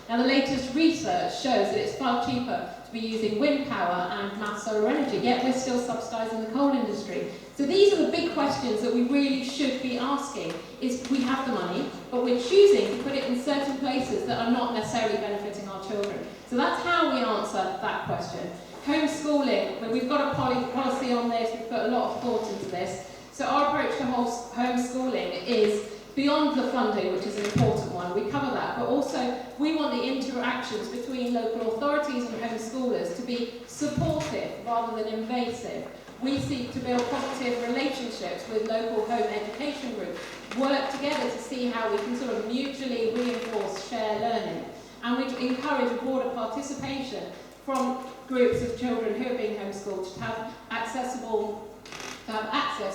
Now the latest research shows that it's far cheaper to be using wind power and mass solar energy, yet we're still subsidising the coal industry. So these are the big questions that we really should be asking, is we have the money, but we're choosing to put it in certain places that are not necessarily benefiting our children. So that's how we answer that question. Homeschooling, well, we've got a policy on this, we've put a lot of thought into this. So our approach to homeschooling is beyond the funding, which is an important one, we cover that, but also we want the interactions between local authorities and homeschoolers to be supportive rather than invasive. We seek to build positive relationships with local home education groups, work together to see how we can sort of mutually reinforce shared learning. And we encourage broader participation from groups of children who are being homeschooled to have access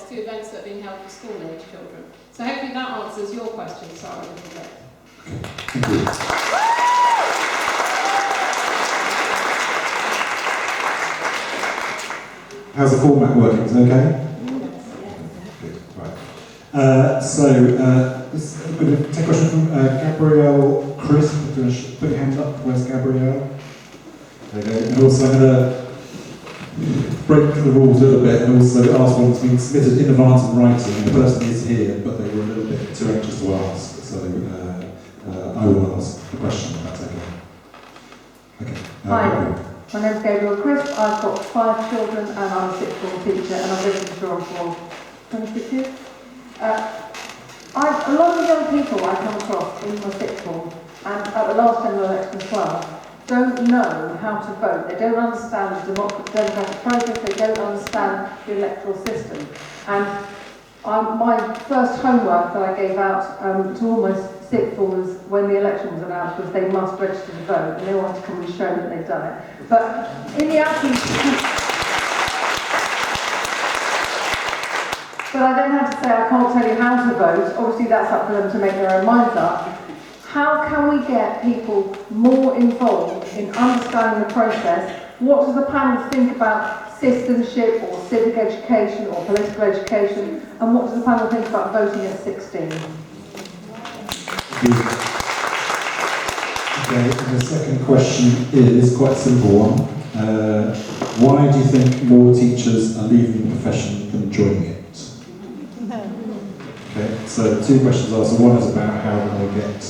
to events that are being held for school-age children. So hopefully that answers your question, Sarah, a little bit. Thank you. How's the format working? Is it okay? Good. Right. This is a bit of take a question from Gabrielle Chris. Put your hand up. Where's Gabrielle? There you go. And also I'm going to break the rules a little bit and also ask one that's been submitted in advance in writing. The person is here, but they were a little bit too anxious to ask. So I will ask the question, if that's okay. Okay. Hi, Gabrielle. my name's Gabrielle Crisp. I've got 5 children and I'm a sixth form teacher and I've lived in Shoreham for 26 years. A lot of young people I come across in my sixth form and at the last general election as well don't know how to vote. They don't understand the democratic process, they don't understand the electoral system. And my first homework that I gave out to all my sixth formers when the election was announced was they must register to vote, and they wanted to come and show that they've done it. But in the absence, but I don't have to say I can't tell you how to vote. Obviously, that's up for them to make their own minds up. How can we get people more involved in understanding the process? What does the panel think about citizenship or civic education or political education? And what does the panel think about voting at 16? Okay, and the second question is quite a simple one. Why do you think more teachers are leaving the profession than joining it? Okay, so 2 questions are. So one is about how can we get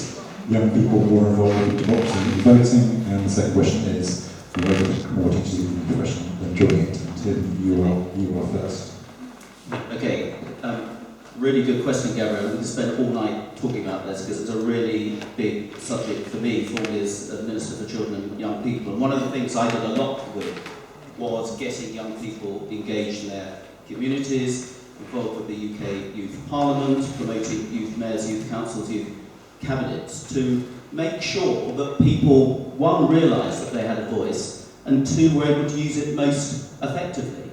young people more involved in democracy and voting, and the second question is whether more teachers are leaving the profession than joining it. Tim, you are first. Okay, really good question, Gabrielle. We could spend all night talking about this because it's a really big subject for me, formerly as a Minister for Children and Young People. And one of the things I did a lot with was getting young people engaged in their communities, involved with the UK Youth Parliament, promoting youth mayors, youth councils, youth cabinets, to make sure that people, 1, realised that they had a voice, and 2, were able to use it most effectively.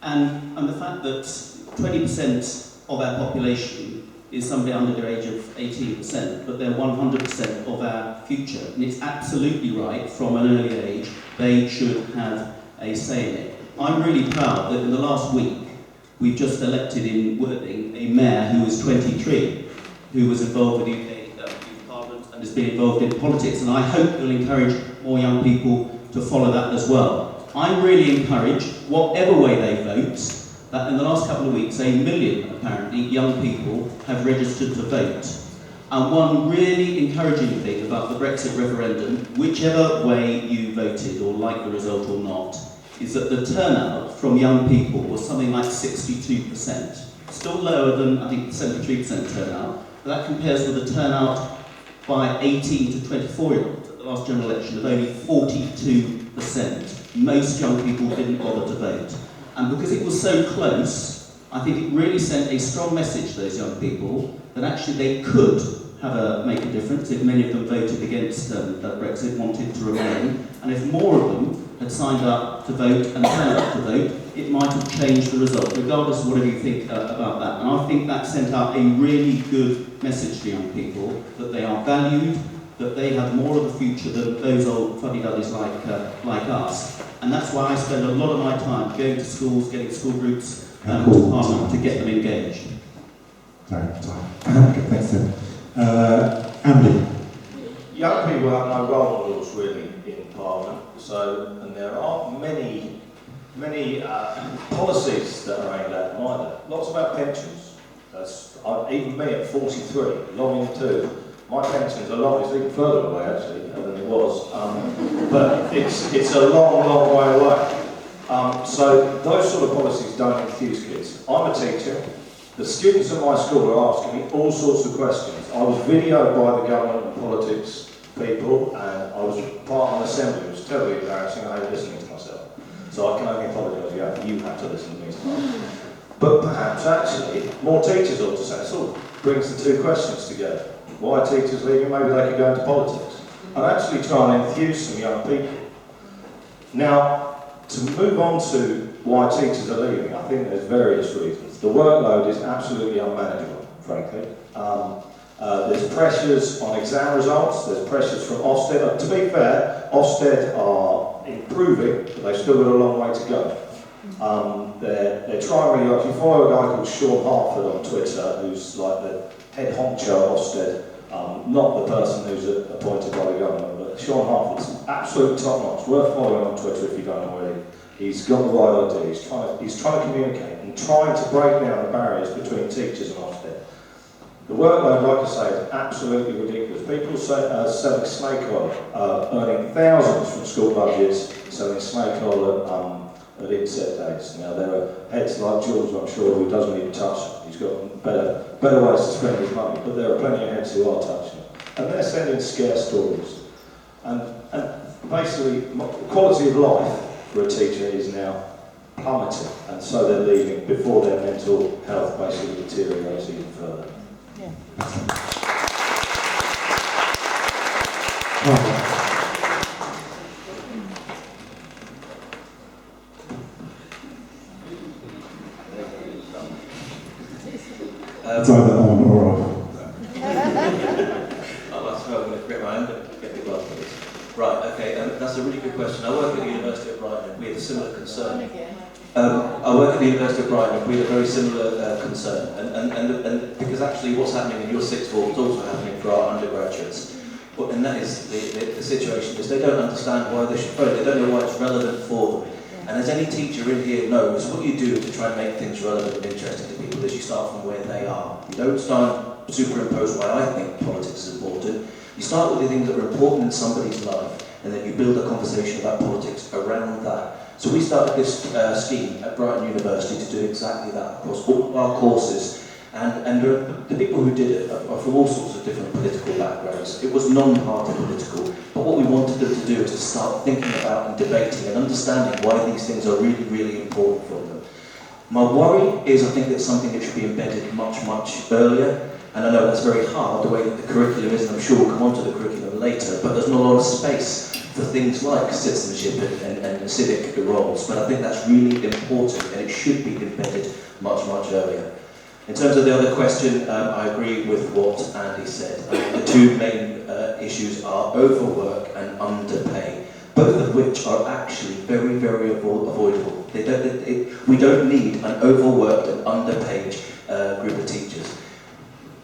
And the fact that 20% of our population is somebody under the age of 18%, but they're 100% of our future. And it's absolutely right, from an early age, they should have a say in it. I'm really proud that in the last week, we've just elected in Worthing a mayor who is 23, who was involved with the UK Youth Parliament and has been involved in politics. And I hope it'll encourage more young people to follow that as well. I'm really encouraged, whatever way they vote, that in the last couple of weeks, 1 million, apparently, young people have registered to vote. And one really encouraging thing about the Brexit referendum, whichever way you voted or like the result or not, is that the turnout from young people was something like 62%. Still lower than, I think, 73% turnout, but that compares with the turnout by 18 to 24-year-olds at the last general election of only 42%. Most young people didn't bother to vote. And because it was so close, I think it really sent a strong message to those young people that actually they could make a difference if many of them voted against Brexit, wanted to remain. And if more of them had signed up to vote and turned up to vote, it might have changed the result, regardless of whatever you think about that. And I think that sent out a really good message to young people, that they are valued, that they have more of a future than those old fuddy-duddies like us. And that's why I spend a lot of my time going to schools, getting school groups to Parliament to get them engaged. Sorry. Okay, thanks, Tim. Andy. Young people have no role models really in Parliament, and there aren't many policies that are aimed at them either. Lots about pensions. Even me at 43, long in too. My pension's it's even further away actually than it was, but it's a long way away. So those sort of policies don't enthuse kids. I'm a teacher. The students at my school are asking me all sorts of questions. I was videoed by the government and politics people, and I was part of an assembly. It was terribly embarrassing. I hate listening to myself. So I can only apologise, you have to listen to me tonight. But perhaps actually, more teachers ought to say, it sort of brings the two questions together. Why are teachers leaving? Maybe they could go into politics. And actually try and enthuse some young people. Now, to move on to why teachers are leaving, I think there's various reasons. The workload is absolutely unmanageable, frankly. There's pressures on exam results, there's pressures from Ofsted. To be fair, Ofsted are improving, but they've still got a long way to go. They're trying really hard. If you follow a guy called Sean Hartford on Twitter, who's like the head honcho of Ofsted, not the person who's appointed by the government, but Sean Hartford's absolutely top-notch. Worth following on Twitter if you don't already. He's got the right idea. He's trying to communicate and trying to break down the barriers between teachers and Ofsted. The workload, like I say, is absolutely ridiculous. People selling snake oil, earning thousands from school budgets, selling snake oil at inset days. Now, there are heads like George, I'm sure, who doesn't even touch it. He's got better ways to spend his money, but there are plenty of heads who are touching it. And they're sending scare stories. And basically, the quality of life for a teacher is now plummeting, and so they're leaving before their mental health basically deteriorates even further. Yeah. It's either on or off. Right, okay, that's a really good question. I work at the University of Brighton. We have a similar concern. I work at the University of Brighton. We have a very similar concern, and because actually what's happening in your sixth form is also happening for our undergraduates. And that is the situation is they don't understand why they should vote. They don't know why it's relevant for them. And as any teacher in here knows, what you do to try and make things relevant and interesting to people is you start from where they are. You don't start superimpose why I think politics is important. You start with the things that are important in somebody's life, and then you build a conversation about politics around that. So we started this scheme at Brighton University to do exactly that across all of our courses. And the people who did it are from all sorts of different political backgrounds. It was non-party political, but what we wanted them to do is to start thinking about and debating and understanding why these things are really, really important for them. My worry is I think that's something that should be embedded much, much earlier. And I know that's very hard, the way that the curriculum is, and I'm sure we'll come on to the curriculum later, but there's not a lot of space for things like citizenship and civic roles. But I think that's really important, and it should be embedded much, much earlier. In terms of the other question, I agree with what Andy said. The two main issues are overwork and underpay, both of which are actually very, very avoidable. We don't need an overworked and underpaid group of teachers.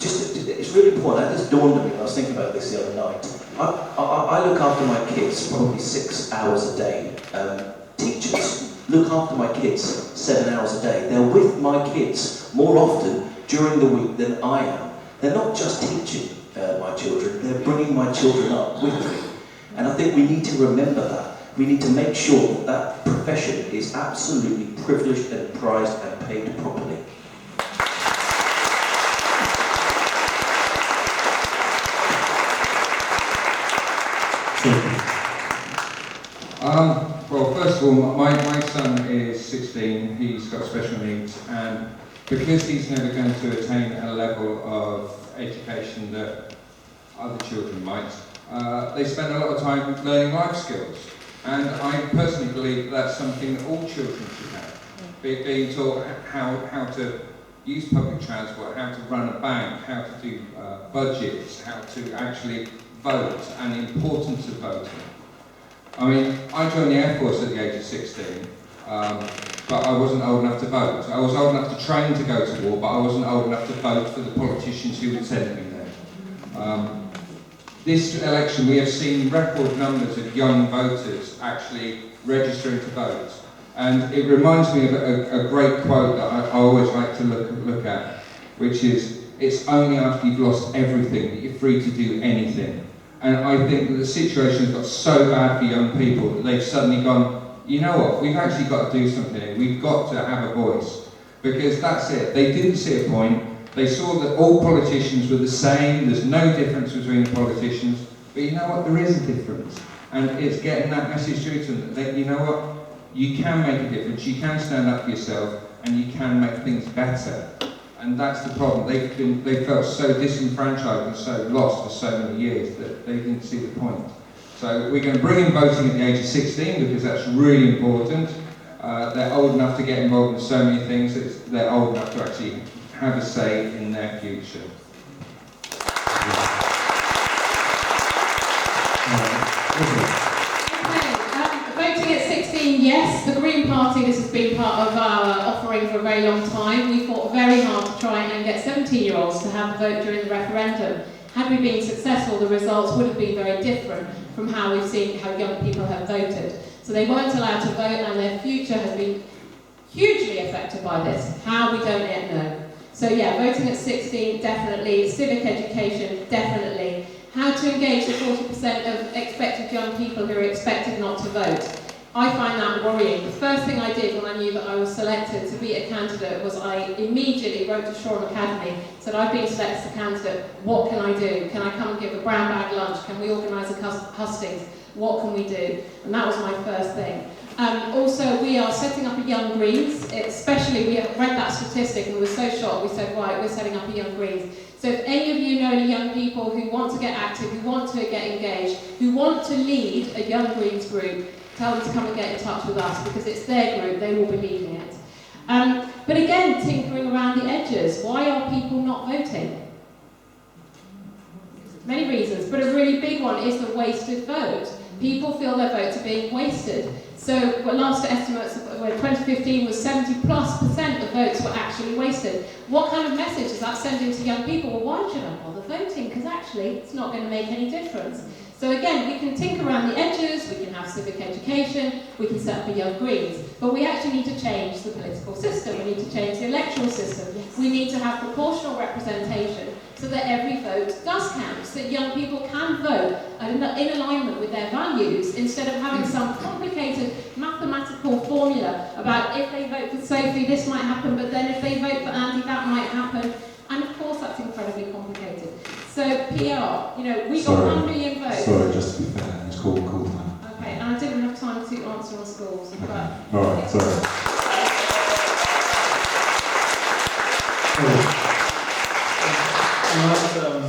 It's really important. That just dawned on me when I was thinking about this the other night. I look after my kids probably 6 hours a day. Teachers look after my kids 7 hours a day. They're with my kids more often during the week than I am. They're not just teaching my children, they're bringing my children up with me. And I think we need to remember that. We need to make sure that that profession is absolutely privileged and prized and paid properly. Well, first of all, my son is 16, he's got special needs, and because he's never going to attain a level of education that other children might, they spend a lot of time learning life skills. And I personally believe that's something that all children should have. Being taught how to use public transport, how to run a bank, how to do budgets, how to actually vote, and the importance of voting. I mean, I joined the Air Force at the age of 16, but I wasn't old enough to vote. I was old enough to train to go to war, but I wasn't old enough to vote for the politicians who would send me there. This election, we have seen record numbers of young voters actually registering to vote. And it reminds me of a great quote that I always like to look at, which is, it's only after you've lost everything that you're free to do anything. And I think that the situation has got so bad for young people that they've suddenly gone, you know what, we've actually got to do something, we've got to have a voice. Because that's it, they didn't see a point, they saw that all politicians were the same, there's no difference between the politicians, but you know what, there is a difference. And it's getting that message through to them that, you know what, you can make a difference, you can stand up for yourself, and you can make things better. And that's the problem. They felt so disenfranchised and so lost for so many years that they didn't see the point. So we're going to bring in voting at the age of 16 because that's really important. They're old enough to get involved in so many things that they're old enough to actually have a say in their future. Voting at 16, yes. The Green Party, this has been part of our offering for a very long time. We fought very hard to try and get 17-year-olds to have a vote during the referendum. Had we been successful, the results would have been very different from how we've seen how young people have voted. So they weren't allowed to vote, and their future has been hugely affected by this. How, we don't yet know. So yeah, voting at 16, definitely. Civic education, definitely. How to engage the 40% of expected young people who are expected not to vote. I find that worrying. The first thing I did when I knew that I was selected to be a candidate was I immediately wrote to Shoreham Academy, said, I've been selected as a candidate, what can I do? Can I come and give a brown bag lunch? Can we organise a Hustings? What can we do? And that was my first thing. Also, we are setting up a Young Greens, especially we read that statistic and we were so shocked, we said, right, we're setting up a Young Greens. So if any of you know any young people who want to get active, who want to get engaged, who want to lead a Young Greens group, tell them to come and get in touch with us because it's their group, they will be leading it. But again, tinkering around the edges, why are people not voting? Many reasons, but a really big one is the wasted vote. People feel their votes are being wasted. So last estimates, 2015 was 70+% of votes were actually wasted. What kind of message is that sending to young people? Well, why should I bother voting? Because actually, it's not going to make any difference. So again, we can tinker around the edges, we can have civic education, we can set up a Young Greens, but we actually need to change the political system, we need to change the electoral system, we need to have proportional representation so that every vote does count, so that young people can vote in alignment with their values, instead of having some complicated mathematical formula about if they vote for Sophie, this might happen, but then if they vote for Andy, that might happen. And of course, that's incredibly complicated. So PR, we got 1 million votes. Sorry, just to be fair, it's called now. Okay, and I didn't have time to answer on schools. Okay. But All right, sorry.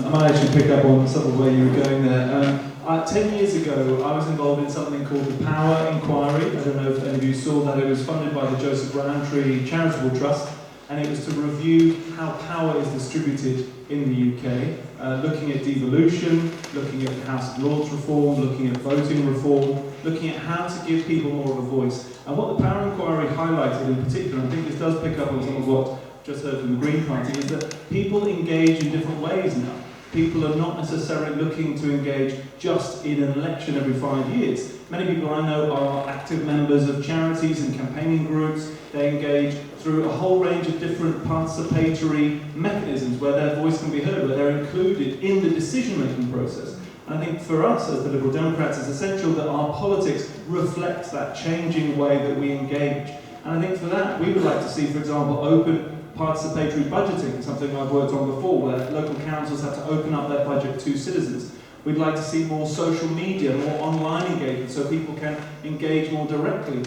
I might actually pick up on some of where you were going there. 10 years ago, I was involved in something called the Power Inquiry. I don't know if any of you saw that. It was funded by the Joseph Rowntree Charitable Trust, and it was to review how power is distributed in the UK, looking at devolution, looking at House of Lords reform, looking at voting reform, looking at how to give people more of a voice. And what the Power Inquiry highlighted in particular, I think this does pick up on some of what just heard from the Green Party, is that people engage in different ways now. People are not necessarily looking to engage just in an election every 5 years. Many people I know are active members of charities and campaigning groups. They engage through a whole range of different participatory mechanisms where their voice can be heard, where they're included in the decision-making process. And I think for us as the Liberal Democrats, it's essential that our politics reflects that changing way that we engage. And I think for that, we would like to see, for example, open participatory budgeting, something I've worked on before, where local councils have to open up their budget to citizens. We'd like to see more social media, more online engagement, so people can engage more directly.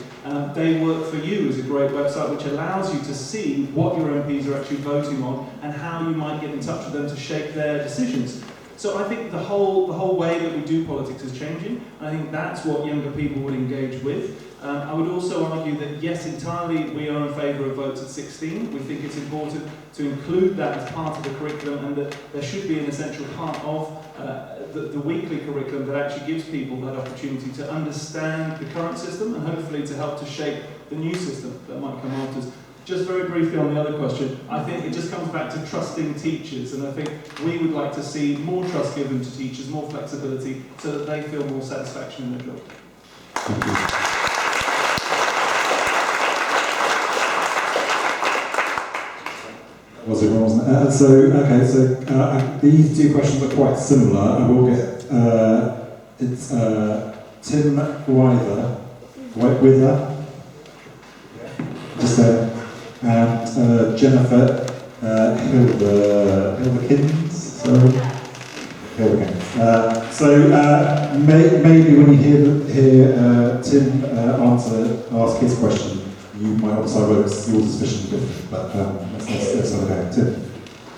They Work For You is a great website which allows you to see what your MPs are actually voting on and how you might get in touch with them to shape their decisions. So I think the whole way that we do politics is changing, and I think that's what younger people would engage with. I would also argue that yes, entirely we are in favour of votes at 16. We think it's important to include that as part of the curriculum, and that there should be an essential part of the weekly curriculum that actually gives people that opportunity to understand the current system and hopefully to help to shape the new system that might come after us. Just very briefly on the other question, I think it just comes back to trusting teachers, and I think we would like to see more trust given to teachers, more flexibility, so that they feel more satisfaction in their job. Thank you. Was it wrong, wasn't it? So these two questions are quite similar. I will get, it's Tim Wither, just there, and Jennifer Hilderkins, sorry. Here we go. Maybe when you hear Tim ask his question, you might also vote your suspicion different. But let's have a go. Tim.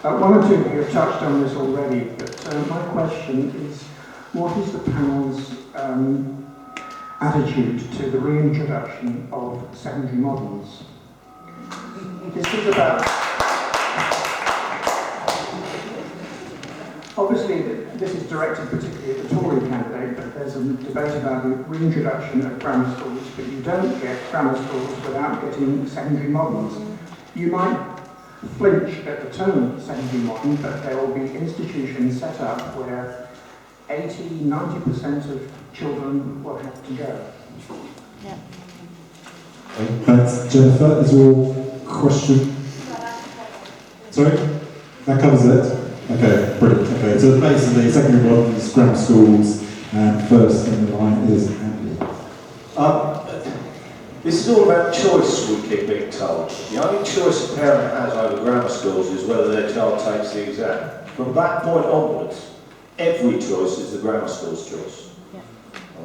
One or two of you have touched on this already, but my question is, what is the panel's attitude to the reintroduction of secondary models? This is about, obviously this is directed particularly at the Tory candidate, but there's a debate about the reintroduction of grammar schools, but you don't get grammar schools without getting secondary models. You might flinch at the term secondary modern, but there will be institutions set up where 80–90% of children will have to go. Yeah. Thanks. Jennifer, is your question? Sorry? That covers it? Okay, brilliant. Okay, so basically secondary moderns, grammar schools, and first in the line is Andy. This is all about choice, we keep being told. The only choice a parent has over grammar schools is whether their child takes the exam. From that point onwards, every choice is the grammar school's choice. Yeah.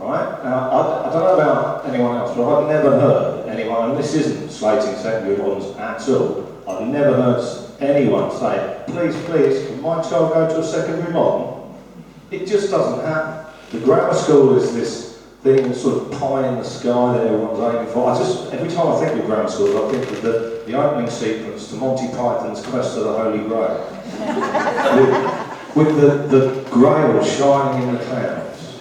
Alright? Now, I don't know about anyone else, but I've never heard anyone, and this isn't slating secondary moderns at all, I've never heard anyone say, please, can my child go to a secondary modern? It just doesn't happen. The grammar school is this thing, sort of pie in the sky that everyone's aiming for. Every time I think of grammar schools, I think of the opening sequence to Monty Python's Quest of the Holy Grail. with the grail shining in the clouds.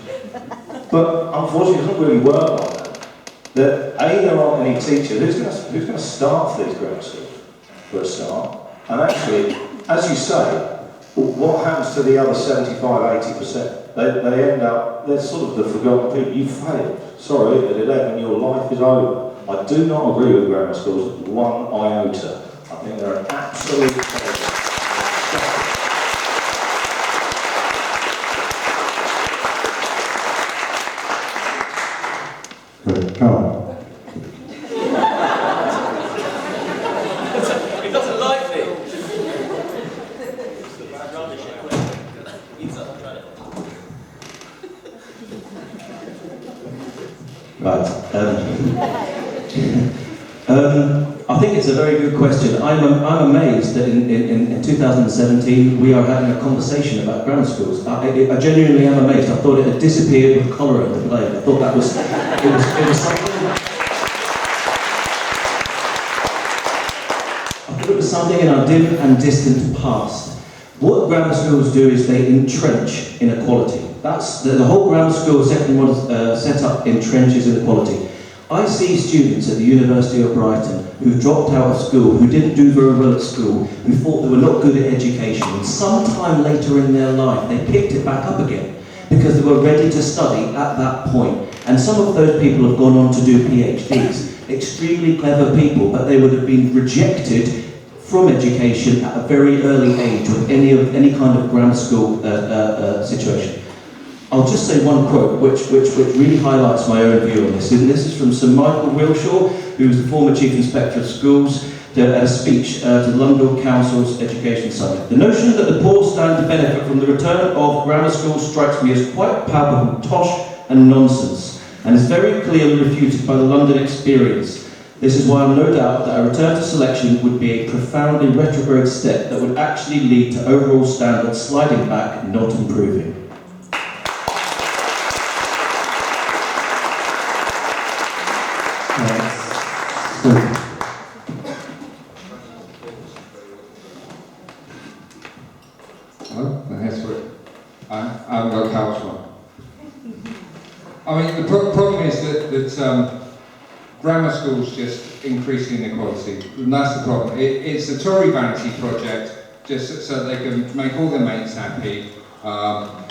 But unfortunately it doesn't really work like that. That there aren't any teachers. Who's going to staff these grammar schools, for a start? And actually, as you say, what happens to the other 75–80%? They end up, they're sort of the forgotten people. You failed. Sorry, at 11 your life is over. I do not agree with grammar schools one iota. I think they're an absolute failure. Brilliant. Carl. It doesn't like me. Right. I think it's a very good question. I'm amazed that in 2017 we are having a conversation about grammar schools. I genuinely am amazed. I thought it had disappeared with cholera in the plague. I thought that was it was something. I thought it was something in our dim and distant past. What grammar schools do is they entrench inequality. That's the whole grammar school secondary model set up entrenches inequality. I see students at the University of Brighton who dropped out of school, who didn't do very well at school, who thought they were not good at education, and sometime later in their life they picked it back up again because they were ready to study at that point. And some of those people have gone on to do PhDs, extremely clever people, but they would have been rejected from education at a very early age with any kind of grammar school situation. I'll just say one quote which really highlights my own view on this. And this is from Sir Michael Wilshaw, who was the former Chief Inspector of Schools, at a speech to the London Council's Education Summit. The notion that the poor stand to benefit from the return of grammar schools strikes me as quite palpable tosh and nonsense, and is very clearly refuted by the London experience. This is why I'm no doubt that a return to selection would be a profoundly retrograde step that would actually lead to overall standards sliding back, not improving. I haven't got a couch one. I mean, the problem is that grammar schools just increase inequality, and that's the problem. It's a Tory vanity project, just so they can make all their mates happy. But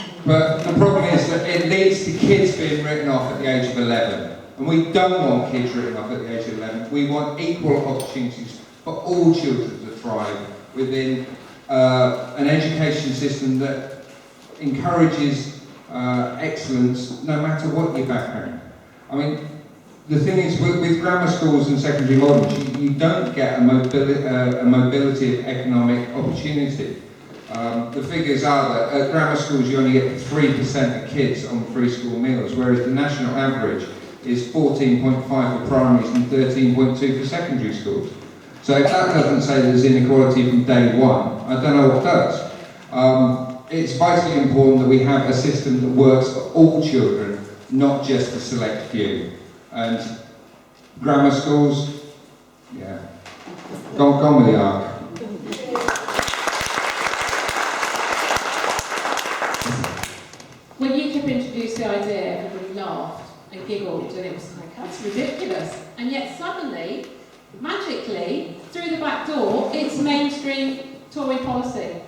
the problem is that it leads to kids being written off at the age of 11. And we don't want kids written off at the age of 11. We want equal opportunities for all children to thrive within an education system that encourages excellence no matter what your background. I mean, the thing is, with grammar schools and secondary moderns, you don't get a mobility of economic opportunity. The figures are that at grammar schools you only get 3% of kids on free school meals, whereas the national average is 14.5 for primaries and 13.2 for secondary schools. So if that doesn't say there's inequality from day one, I don't know what does. It's vitally important that we have a system that works for all children, not just a select few. And grammar schools, yeah, gone with the ark. When UKIP introduced the idea, everybody laughed and giggled, and it was like, that's ridiculous. And yet suddenly, magically, through the back door, it's mainstream Tory policy.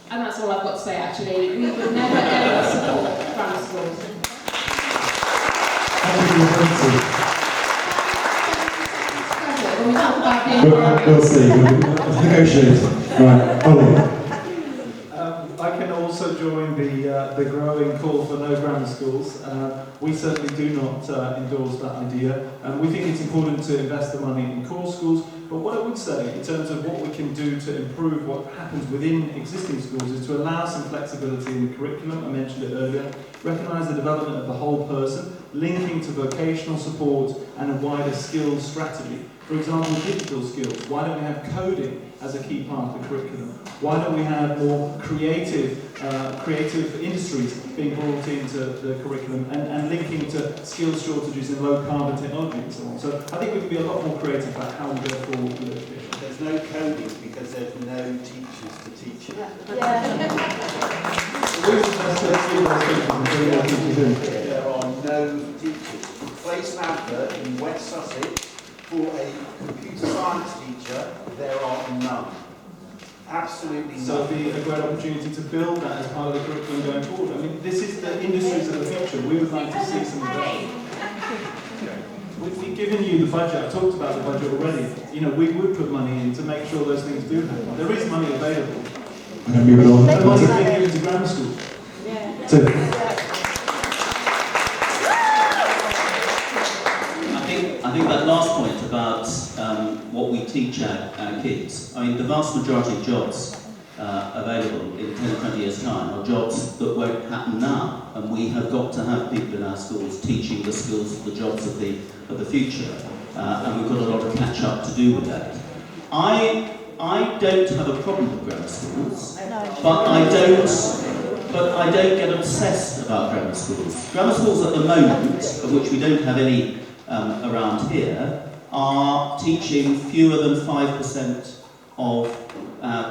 And that's all I've got to say, actually. We would never ever support grammar schools. When we talk about being We'll see. We'll negotiate. Right, Ollie. I can also join the growing call for no grammar schools. We certainly do not endorse that idea. We think it's important to invest the money in core schools, but what I would say in terms of what we can do to improve what happens within existing schools is to allow some flexibility in the curriculum. I mentioned it earlier. Recognise the development of the whole person, linking to vocational support and a wider skills strategy. For example, digital skills. Why don't we have coding as a key part of the curriculum? Why don't we have more creative industries being brought into the curriculum and linking to skills shortages in low carbon technology and so on? So I think we can be a lot more creative about how we go forward with education. There's no coding because there's no teachers to teach it. There are no teachers. Place an advert in West Sussex for a computer science teacher, there are none. Absolutely none. So it'll be a great opportunity to build that as part of the curriculum going forward. I mean, this is the industries of the future. We would like to see some investment. We've given you the budget. I've talked about the budget already. You know, we would put money in to make sure those things do happen. There is money available. And moving on. The money's being given to grammar schools. I think that last point about what we teach our kids, I mean, the vast majority of jobs available in 10 or 20 years' time are jobs that won't happen now, and we have got to have people in our schools teaching the skills of the jobs of the future, and we've got a lot of catch up to do with that. I don't have a problem with grammar schools, but I don't get obsessed about grammar schools. Grammar schools at the moment, of which we don't have any around here, are teaching fewer than 5% of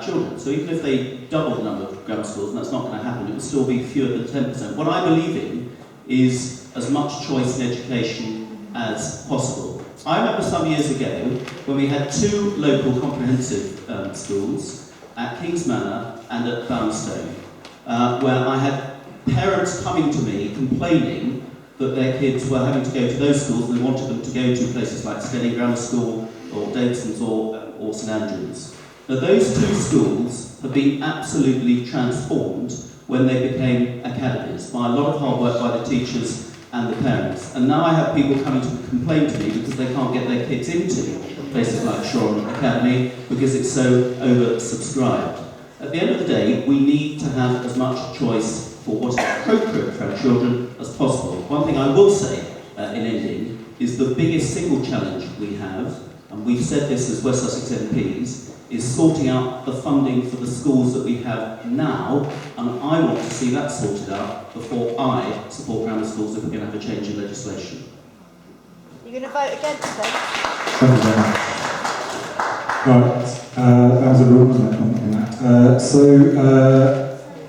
children. So even if they double the number of grammar schools, and that's not going to happen, it would still be fewer than 10%. What I believe in is as much choice in education as possible. I remember some years ago when we had two local comprehensive schools at King's Manor and at Boundstone, where I had parents coming to me complaining that their kids were having to go to those schools and they wanted them to go to places like Stedding Grammar School or Davison's or St Andrews. Now those two schools have been absolutely transformed when they became academies by a lot of hard work by the teachers and the parents. And now I have people coming to complain to me because they can't get their kids into places like Shoreham Academy because it's so oversubscribed. At the end of the day, we need to have as much choice for what is appropriate for our children as possible. One thing I will say in ending is the biggest single challenge we have, and we've said this as West Sussex MPs, is sorting out the funding for the schools that we have now, and I want to see that sorted out before I support grammar schools if we're going to have a change in legislation. You're going to vote against them? Thank you very much. Right, that was a rule, wasn't it, on that? So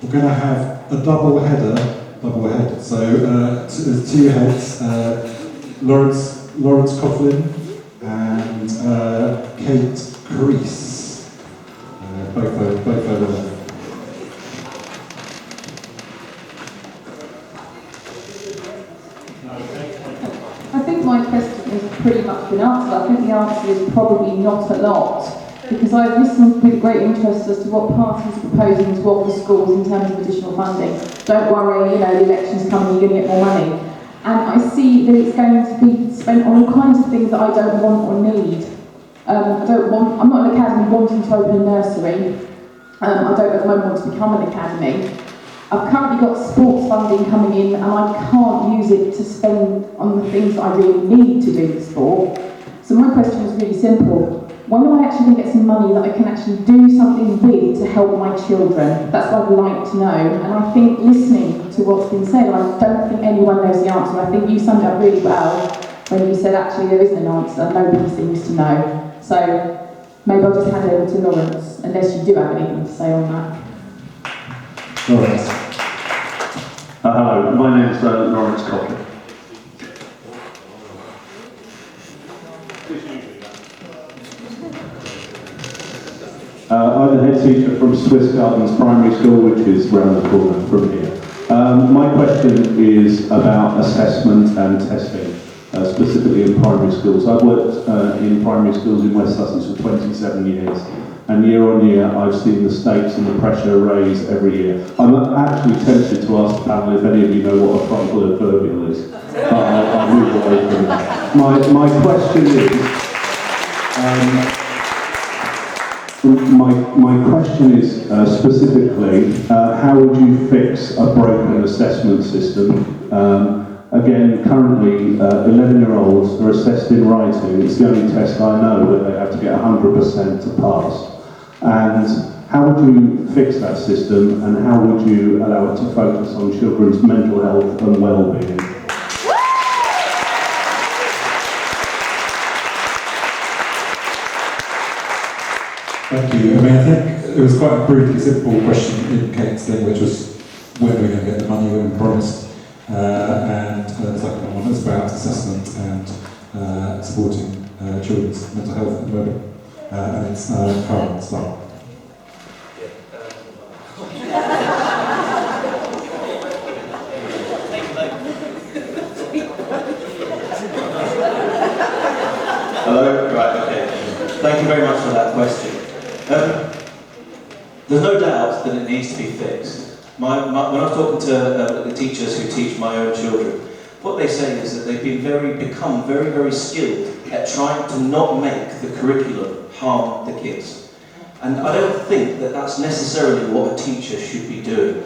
we're going to have a double head. So there's two heads, Lawrence Coughlin and Kate Crease. Both over there. I think my question has pretty much been answered. I think the answer is probably not a lot, because I've listened with great interest as to what parties are proposing to offer schools in terms of additional funding. Don't worry, the election's coming, you're going to get more money. And I see that it's going to be spent on all kinds of things that I don't want or need. I'm not an academy wanting to open a nursery I don't at the moment want to become an academy. I've currently got sports funding coming in and I can't use it to spend on the things that I really need to do with sport. So my question is really simple. When am I actually going to get some money that I can actually do something with to help my children? That's what I'd like to know. And I think listening to what's been said, I don't think anyone knows the answer. I think you summed it up really well when you said actually there isn't an answer, nobody seems to know. So maybe I'll just hand over to Lawrence, unless you do have anything to say on that. Lawrence. Hello, my name's Lawrence Copley. I'm the head teacher from Swiss Gardens Primary School, which is round the corner from here. My question is about assessment and testing, specifically in primary schools. I've worked in primary schools in West Sussex for 27 years, and year on year I've seen the stakes and the pressure raise every year. I'm actually tempted to ask the panel if any of you know what a frontal adverbial is, but I'll move away from that. My question is, my question is specifically, how would you fix a broken assessment system? Again, currently, 11-year-olds are assessed in writing. It's the only test I know where they have to get 100% to pass. And how would you fix that system, and how would you allow it to focus on children's mental health and well-being? Thank you. I mean, I think it was quite a brutally simple question in Kate's thing, which was when we're going to get the money when we promised. And the second one was about assessment and supporting children's mental health at the moment. And it's current start. Hello? Right, okay. Thank you very much for that question. There's no doubt that it needs to be fixed. When I was talking to the teachers who teach my own children, what they say is that they've become very, very skilled at trying to not make the curriculum harm the kids. And I don't think that that's necessarily what a teacher should be doing.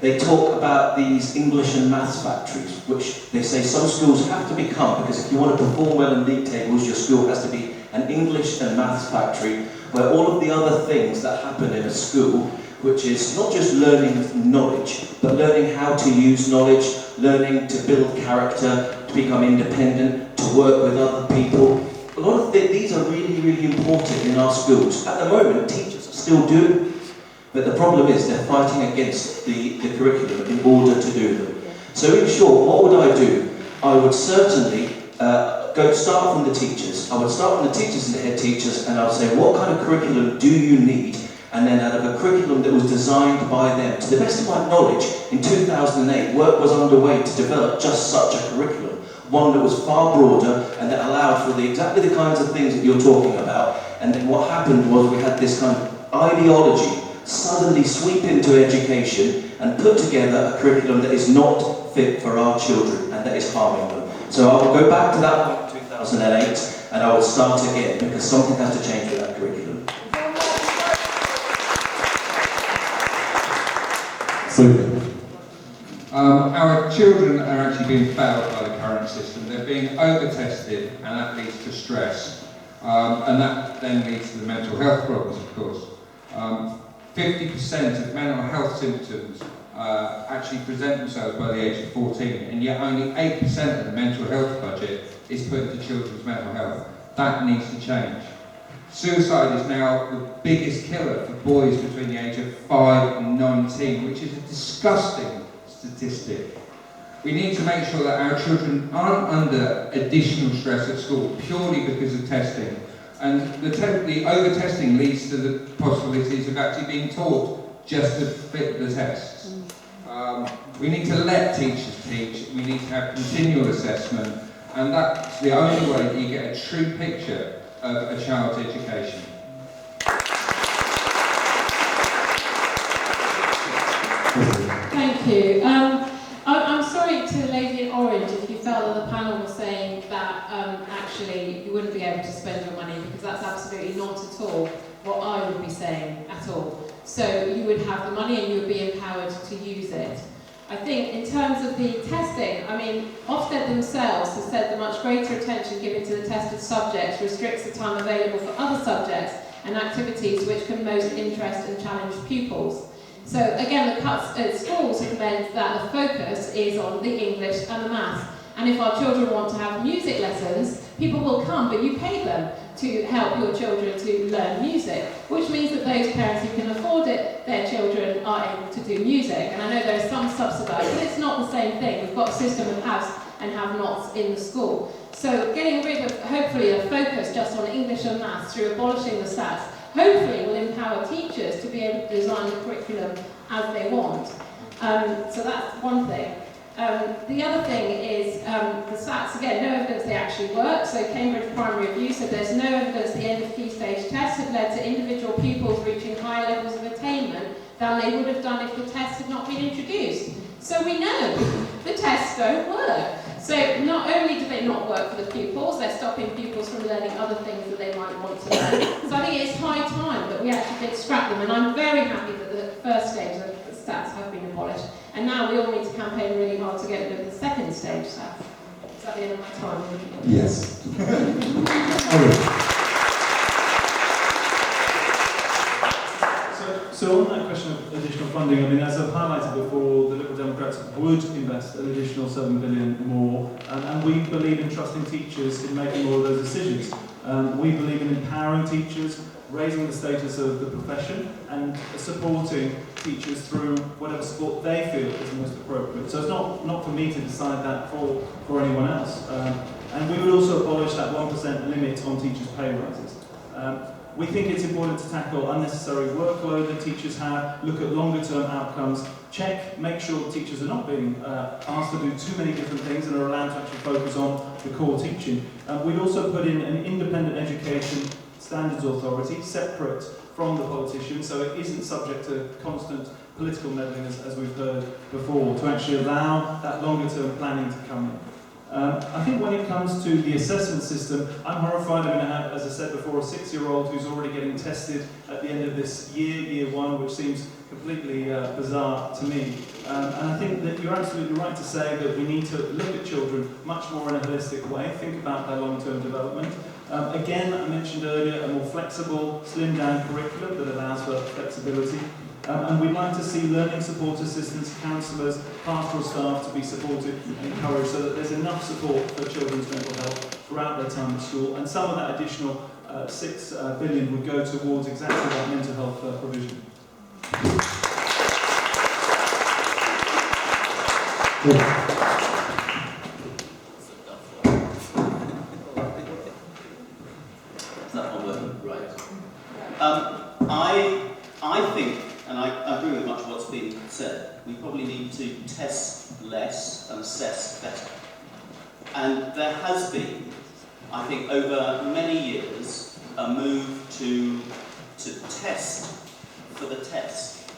They talk about these English and maths factories, which they say some schools have to become, because if you want to perform well in league tables, your school has to be an English and maths factory, where all of the other things that happen in a school, which is not just learning knowledge, but learning how to use knowledge, learning to build character, to become independent, to work with other people. A lot of these are really, really important in our schools. At the moment, teachers are still doing these, but the problem is they're fighting against the curriculum in order to do them. So in short, what would I do? I would certainly start from the teachers. I would start from the teachers and the head teachers, and I would say, what kind of curriculum do you need? And then out of a curriculum that was designed by them. To the best of my knowledge, in 2008, work was underway to develop just such a curriculum. One that was far broader and that allowed for exactly the kinds of things that you're talking about. And then what happened was we had this kind of ideology suddenly sweep into education and put together a curriculum that is not fit for our children and that is harming them. So I will go back to that point in 2008 and I will start again, because something has to change with that curriculum. Our children are actually being failed by the current system. They're being over-tested, and that leads to stress. And that then leads to the mental health problems, of course. 50% of mental health symptoms actually present themselves by the age of 14, and yet only 8% of the mental health budget is put into children's mental health. That needs to change. Suicide is now the biggest killer for boys between the age of 5 and 19, which is a disgusting statistic. We need to make sure that our children aren't under additional stress at school purely because of testing. And the over-testing leads to the possibilities of actually being taught just to fit the tests. We need to let teachers teach, we need to have continual assessment, and that's the only way that you get a true picture of a child's education. Thank you. I'm sorry to the lady in orange if you felt that the panel was saying that actually you wouldn't be able to spend your money, because that's absolutely not at all what I would be saying at all. So you would have the money and you would be empowered to use it. I think in terms of the testing, I mean, Ofsted themselves have said the much greater attention given to the tested subjects restricts the time available for other subjects and activities which can most interest and challenge pupils. So again, the cuts at schools have meant that the focus is on the English and the maths. And if our children want to have music lessons, people will come, but you pay them to help your children to learn music, which means that those parents who can afford it, their children are able to do music. And I know there are some subsidised, but it's not the same thing. We've got a system of haves and have-nots in the school. So getting rid of, hopefully, a focus just on English and maths through abolishing the SATs, hopefully will empower teachers to be able to design the curriculum as they want. So that's one thing. The other thing is the SATs, again, no evidence they actually work. So Cambridge Primary Review said there's no evidence the end of key stage tests have led to individual pupils reaching higher levels of attainment than they would have done if the tests had not been introduced. So we know the tests don't work. So not only do they not work for the pupils, they're stopping pupils from learning other things that they might want to learn. So I think it's high time that we actually did scrap them, and I'm very happy that the first stage of the SATs have been abolished. And now we all need to campaign really hard to get rid of the second stage SAT. Is that the end of my time? Yes. So on that question of additional funding, I mean, as I've highlighted before, the Liberal Democrats would invest an additional £7 billion more, and we believe in trusting teachers in making all of those decisions. We believe in empowering teachers, raising the status of the profession, and supporting teachers through whatever support they feel is most appropriate. So it's not for me to decide that for anyone else. And we would also abolish that 1% limit on teachers' pay rises. We think it's important to tackle unnecessary workload that teachers have, look at longer term outcomes, make sure teachers are not being asked to do too many different things and are allowed to actually focus on the core teaching. We'd also put in an independent education standards authority, separate from the politicians, so it isn't subject to constant political meddling as we've heard before, to actually allow that longer term planning to come in. I think when it comes to the assessment system, I'm horrified. I'm going to have, as I said before, a 6-year-old who's already getting tested at the end of this year one, which seems completely bizarre to me. And I think that you're absolutely right to say that we need to look at children much more in a holistic way, think about their long-term development. Again, I mentioned earlier, a more flexible, slimmed-down curriculum that allows for flexibility. And we'd like to see learning support assistants, counsellors, pastoral staff to be supported and encouraged so that there's enough support for children's mental health throughout their time at school. And some of that additional £6 billion would go towards exactly that mental health provision. Is that one working? Right. I think, and I agree with much of what's been said, we probably need to test less and assess better. And there has been, I think, over many years, a move to test for the test.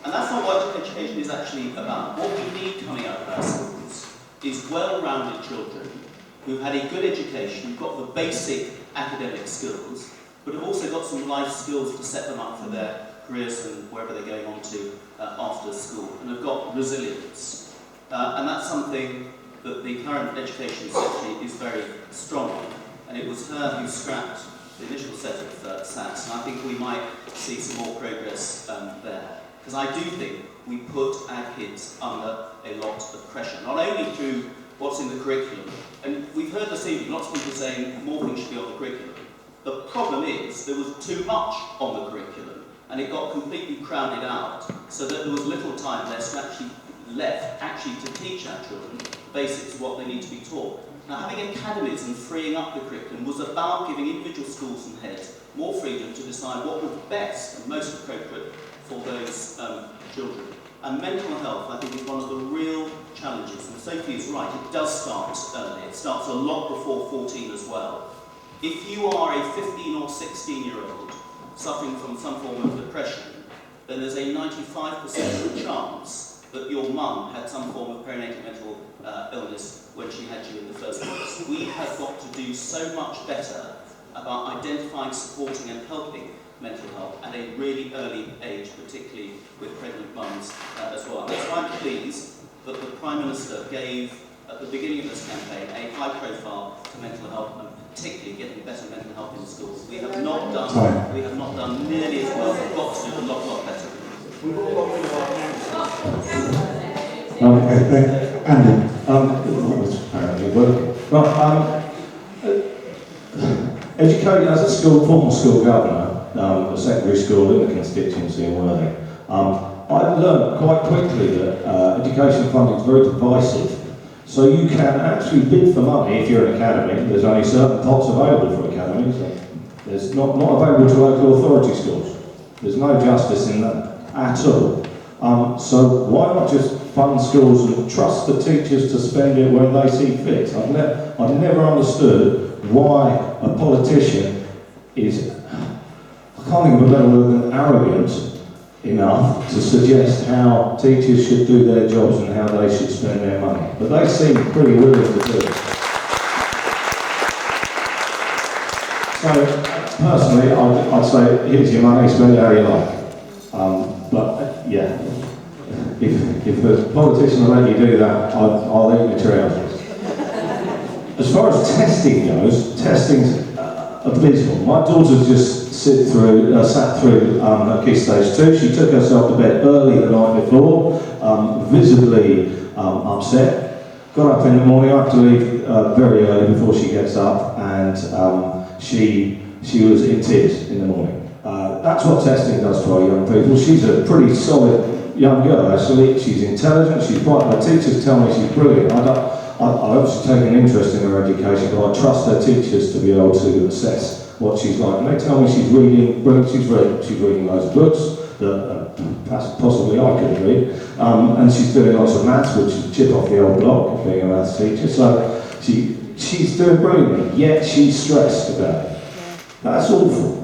And that's not what education is actually about. What we need coming out of our schools is well-rounded children who've had a good education, who've got the basic academic skills, but have also got some life skills to set them up for their careers and wherever they're going on to after school, and have got resilience. And that's something that the current education secretary is very strong on. And it was her who scrapped the initial set of SATs, and I think we might see some more progress there. Because I do think we put our kids under a lot of pressure, not only through what's in the curriculum, and we've heard this evening, lots of people saying more things should be on the curriculum. The problem is there was too much on the curriculum, and it got completely crowded out, so that there was little time left to teach our children the basics of what they need to be taught. Now, having academies and freeing up the curriculum was about giving individual schools and heads more freedom to decide what was best and most appropriate for those children. And mental health, I think, is one of the real challenges. And Sophie is right, it does start early. It starts a lot before 14 as well. If you are a 15 or 16-year-old suffering from some form of depression, then there's a 95% chance that your mum had some form of perinatal mental illness when she had you in the first place. We have got to do so much better about identifying, supporting and helping mental health, and at a really early age, particularly with pregnant mums as well. That's why I'm pleased that the Prime Minister gave, at the beginning of this campaign, a high profile to mental health and particularly getting better mental health in schools. We have not done nearly as well. We've got to do a lot better. We've all got rid of our councils. Okay, Andy. That was apparently working. Right, educated as a former school governor, a secondary school in the constituency in Worthing, I've learned quite quickly that education funding is very divisive. So you can actually bid for money if you're an academy. There's only certain pots available for academies. There's not available to local authority schools. There's no justice in that at all. So why not just fund schools and trust the teachers to spend it when they see fit? I've never understood why a politician is, I can't think of a better word than arrogant enough to suggest how teachers should do their jobs and how they should spend their money. But they seem pretty willing to do it. So, personally, I'd say, here's your money, spend it how you like. Yeah, if the politician will let you do that, I'll eat my trousers. As far as testing goes, testing's abysmal. My daughter just sat through her Key Stage 2. She took herself to bed early the night before, visibly upset. Got up in the morning, I have to leave very early before she gets up, and she was in tears in the morning. That's what testing does to our young people. She's a pretty solid young girl, actually. She's intelligent, she's bright. Her teachers tell me she's brilliant. I obviously take an interest in her education, but I trust her teachers to be able to assess what she's like. And they tell me she's reading brilliant. She's reading loads of books that possibly I couldn't read. And she's doing lots of maths, which is chip off the old block, being a maths teacher. So she's doing brilliantly, yet she's stressed about it. That's awful.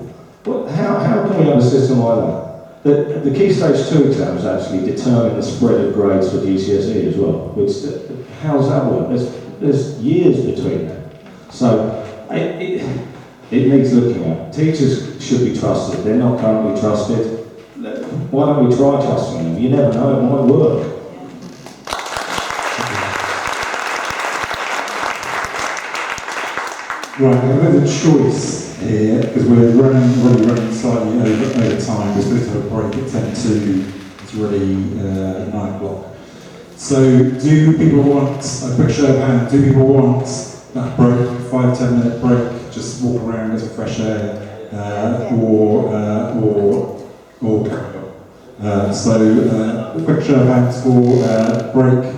How can we have a system like that? The Key Stage 2 exams actually determine the spread of grades for GCSE as well. How does that work? There's years between them. So it needs looking at. Teachers should be trusted. They're not currently trusted. Why don't we try trusting them? You never know, it might work. Right, I have a bit of a choice here, because we're running slightly over time. We're supposed to have a break at 10 to, it's already 9 o'clock. So, do people want, a quick show of hands, do people want that break, 5-10 minute break, just walk around, get some fresh air, or carry on? So, a quick show of hands for break.